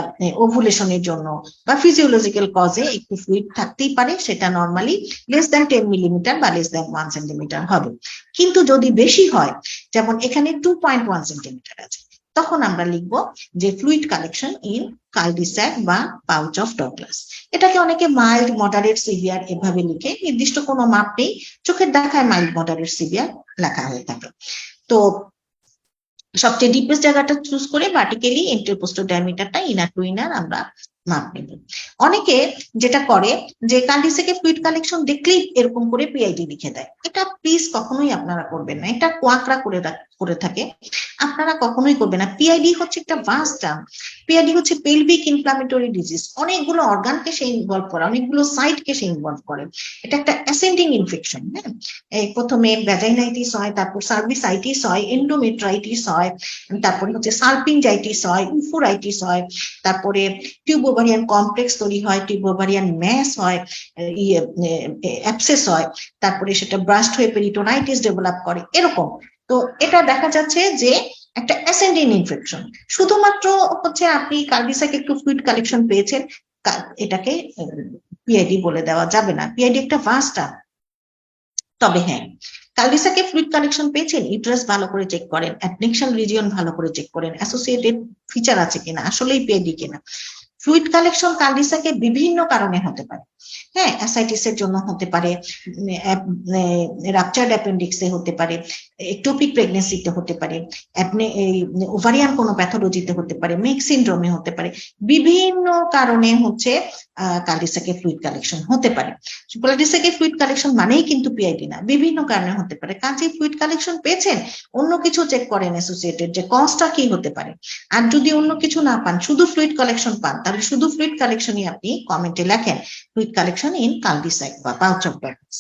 ওভুলেশনের জন্য বা ফিজিওলজিক্যাল কজে একটু ফ্লুইড থাকতেই পারে, সেটা নর্মালি লেস দ্যান 10 মিলিমিটার বা লেস দ্যান 1 সেন্টিমিটার হবে। কিন্তু যদি বেশি হয়, যেমন এখানে 2.1 সেন্টিমিটার আছে, তখন আমরা লিখবো যে ফ্লুইড কালেকশন ইন কালডিস্যাক বা পাউচ অফ ডগলাস। এটাকে অনেকে মাইল্ড, মডারেট, সিভিয়ার এভাবে লিখে, নির্দিষ্ট কোনো মাপ নেই, চোখের দেখায় মাইল্ড, মডারেট, সিভিয়ার লেখা হয়ে থাকে। তো সবচেয়ে ডিপেস্ট জায়গাটা চুজ করে ভার্টিক্যালি এন্টারপোস্টাল ডায়ামিটারটা ইনার টু ইনার আমরা মাপ নেব। অনেকে যেটা করে যে কালডিস্যাকে ফ্লুইড কালেকশন দেখলেই এরকম করে পিআইডি লিখে দেয়, এটা প্লিজ কখনোই আপনারা করবেন না, এটা কোয়াকরা করে থাকে, আপনারা কখনোই করবেন না। পিআইডি হচ্ছে একটা ভাস্ট টার্ম, পিআইডি হচ্ছে পেলভিক ইনফ্লামেটরি ডিজিজ, অনেকগুলো অর্গানকে সে ইনভলভ করে, অনেকগুলো সাইটকে সে ইনভলভ করে। এটা একটা অ্যাসেন্ডিং ইনফেকশন। হ্যাঁ, প্রথমে ভ্যাজাইনাইটিস হয়, তারপর সার্ভিসাইটিস হয়, এন্ডোমেট্রাইটিস হয়, তারপরে হচ্ছে সালপিনজাইটিস হয়, উফুরাইটিস হয়, তারপরে টিউব ওভারিয়ান কমপ্লেক্স তৈরি হয়, টিউব ওভারিয়ান ম্যাস হয়, অ্যাবসেস হয়, তারপরে সেটা ব্রাস্ট হয়ে পেরিটোনাইটিস ডেভেলপ করে, এরকম। তো এটা দেখা যাচ্ছে যে একটা অ্যাসেন্ডিং ইনফেকশন। শুধুমাত্র হচ্ছে আপনি কালডিস্যাক একটু ফ্লুইড কালেকশন পেয়েছেন, এটাকে পিআইডি বলে দেওয়া যাবে না, পিআইডি একটা ভাস্ট টার্ম। তবে হ্যাঁ, কালডিস্যাকে ফ্লুইড কালেকশন পেয়েছেন, ইউটেরাস ভালো করে চেক করেন, অ্যাডনেকশন রিজিয়ন ভালো করে চেক করেন, অ্যাসোসিয়েটেড ফিচার আছে কিনা, আসলেই পিআইডি কিনা। ফ্লুইড কালেকশন কালডিস্যাকে বিভিন্ন কারণে হতে পারে। হ্যাঁ, অ্যাসাইটিসের জন্য হতে পারে, রাপচার্ড অ্যাপেন্ডিক্সে হতে পারে, একটোপিক প্রেগনেন্সিতে হতে পারে, ওভারিয়ান কোনো প্যাথোলজিতে হতে পারে, মেক সিনড্রোমে হতে পারে, বিভিন্ন কারণে হচ্ছে কালডিস্যাকে ফ্লুইড কালেকশন হতে পারে। কালডিস্যাকে ফ্লুইড কালেকশন মানেই কিন্তু পিআইডি না, বিভিন্ন কারণে হতে পারে। কাজে ফ্লুইড কালেকশন পেয়েছেন, অন্য কিছু চেক করেন অ্যাসোসিয়েটেড, যে কজটা কি হতে পারে। আর যদি অন্য কিছু না পান, শুধু ফ্লুইড কালেকশন পান, তাহলে শুধু ফ্লুইড কালেকশনই আপনি কমেন্টে লেখেন, ফ্লুইড কালেকশন ইন কালডিস্যাক বা পাউচ অফ ডগলাস।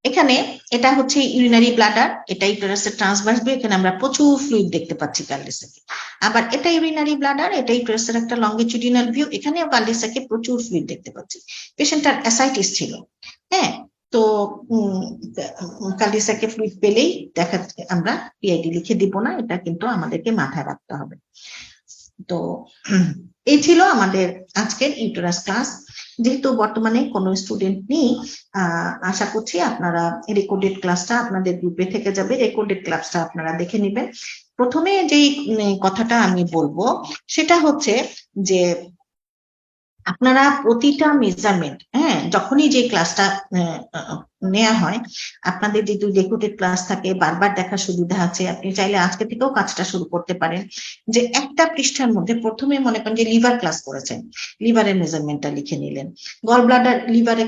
এখানে এটা হচ্ছে ইউরিনারি ব্লাডার, এটা ইউটেরাসের ট্রান্সভার্স ভিউ, এখানে আমরা প্রচুর ফ্লুইড দেখতে পাচ্ছি কালডিস্যাকে। আবার এটা ইউরিনারি ব্লাডার, এটা ইউটেরাসের একটা লঙ্গিটিউডিনাল ভিউ, এখানেও কালডিস্যাকে প্রচুর ফ্লুইড দেখতে পাচ্ছি। পেশেন্টটার অ্যাসাইটিস ছিল। হ্যাঁ, তো কালডিস্যাকে ফ্লুইড পেলেই দেখা আমরা পিআইডি লিখে দিব না, এটা কিন্তু আমাদেরকে মাথায় রাখতে হবে। তো এই ছিল আমাদের আজকের ইউটেরাস ক্লাস। যেহেতু বর্তমানে কোনো স্টুডেন্ট নেই, আশা করছি আপনারা রেকর্ডেড ক্লাসটা আপনাদের গ্রুপে থেকে যাবে, রেকর্ডেড ক্লাসটা আপনারা দেখে নেবেন। প্রথমে যেই কথাটা আমি বলবো সেটা হচ্ছে যে আপনারা প্রতিটা মেজারমেন্ট, হ্যাঁ, যখনই যে ক্লাসটা নেওয়া হয়, আপনাদের যদি রেকর্ডেড ক্লাস থাকে, বারবার দেখার সুবিধা আছে, আপনি চাইলে আজকে থেকেও কাজটা শুরু করতে পারেন। যে একটা পৃষ্ঠার মধ্যে প্রথমে মনে করেন যে লিভার ক্লাস করেছেন, লিভারের মেজারমেন্টটা লিখে নিলেন, গল ব্লাডার লিভারে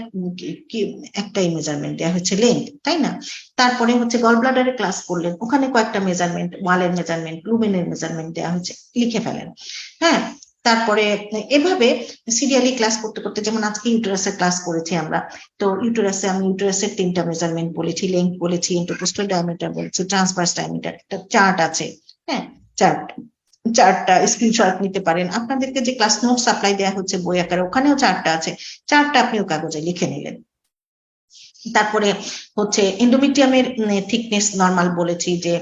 একটাই মেজারমেন্ট দেওয়া হচ্ছে, লেন্থ, তাই না? তারপরে হচ্ছে গল ব্লাডারে ক্লাস করলেন, ওখানে কয়েকটা মেজারমেন্ট, ওয়ালের মেজারমেন্ট, লুমেনের মেজারমেন্ট দেওয়া হচ্ছে, লিখে ফেলেন। হ্যাঁ, তারপরে এভাবে সিরিয়ালি ক্লাস করতে করতে, যেমন আজকে ইউটেরাসের ক্লাস করেছি আমরা, তো ইউটেরাসে আমি ইউটেরাসের 3টা মেজারমেন্ট বলেছি, লেন্থ বলেছি, ইন্টারকোস্টাল ডায়ামিটার বলেছি, ট্রান্সভার্স ডায়ামিটার, একটা চার্ট আছে। হ্যাঁ, চার্টটা স্ক্রিনশট নিতে পারেন, আপনাদেরকে যে ক্লাস নোট সাপ্লাই দেওয়া হচ্ছে বই আকারে, ওখানেও চার্টটা আছে, চার্টটা আপনিও কাগজে লিখে নিলেন। তারপরে হচ্ছে এন্ডোমেট্রিয়ামের থিকনেস নরমাল বলেছি, যে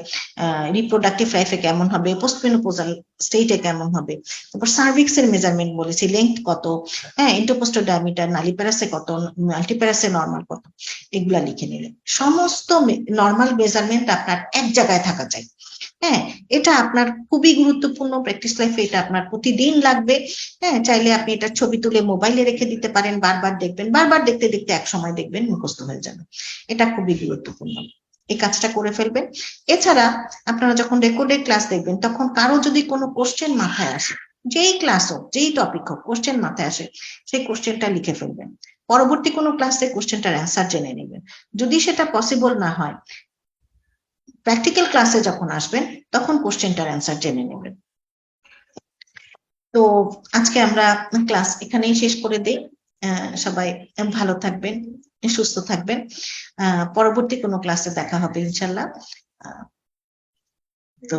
রিপ্রোডাক্টিভ লাইফে কেমন হবে, পোস্টমেনোপজাল স্টেটে কেমন হবে। তারপর সার্ভিক্স এর মেজারমেন্ট বলেছি, লেংথ কত, হ্যাঁ, ইন্টারকোস্টাল ডায়ামিটার, নালিপ্যারাসে কত, মাল্টিপ্যারাসে নরমাল কত, এগুলা লিখে নিলেন। সমস্ত নরমাল মেজারমেন্ট আপনার এক জায়গায় থাকা চাই। হ্যাঁ, এটা আপনার খুবই গুরুত্বপূর্ণ প্র্যাকটিস লাইফে, এটা আপনার প্রতিদিন লাগবে। হ্যাঁ, চাইলে আপনি এটা ছবি তুলে মোবাইলে রেখে দিতে পারেন, বারবার দেখবেন, বারবার দেখতে দেখতে এক সময় দেখবেন মুখস্থ হয়ে যাবে। এটা খুবই গুরুত্বপূর্ণ, এই কাজটা করে ফেলবেন। এছাড়া আপনারা যখন রেকর্ডেড ক্লাস দেখবেন, তখন কারো যদি কোনো কোশ্চেন মাথায় আসে, যেই ক্লাস হোক, যেই টপিক হোক, কোশ্চেন মাথায় আসে, সেই কোশ্চেনটা লিখে ফেলবেন। পরবর্তী কোনো ক্লাসে কোশ্চেনটার অ্যান্সার জেনে নেবেন। যদি সেটা পসিবল না হয়, প্র্যাকটিক্যাল ক্লাসে যখন আসবেন, তখন কোশ্চেনটার অ্যান্সার জেনে নেবেন। তো আজকে আমরা ক্লাস এখানেই শেষ করে দিই। সবাই ভালো থাকবেন, সুস্থ থাকবেন। পরবর্তী কোনো ক্লাসে দেখা হবে ইনশাল্লাহ। তো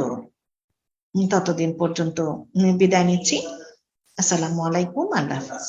ততদিন পর্যন্ত বিদায় নিচ্ছি। আসসালামু আলাইকুম, আল্লাহ হাফেজ।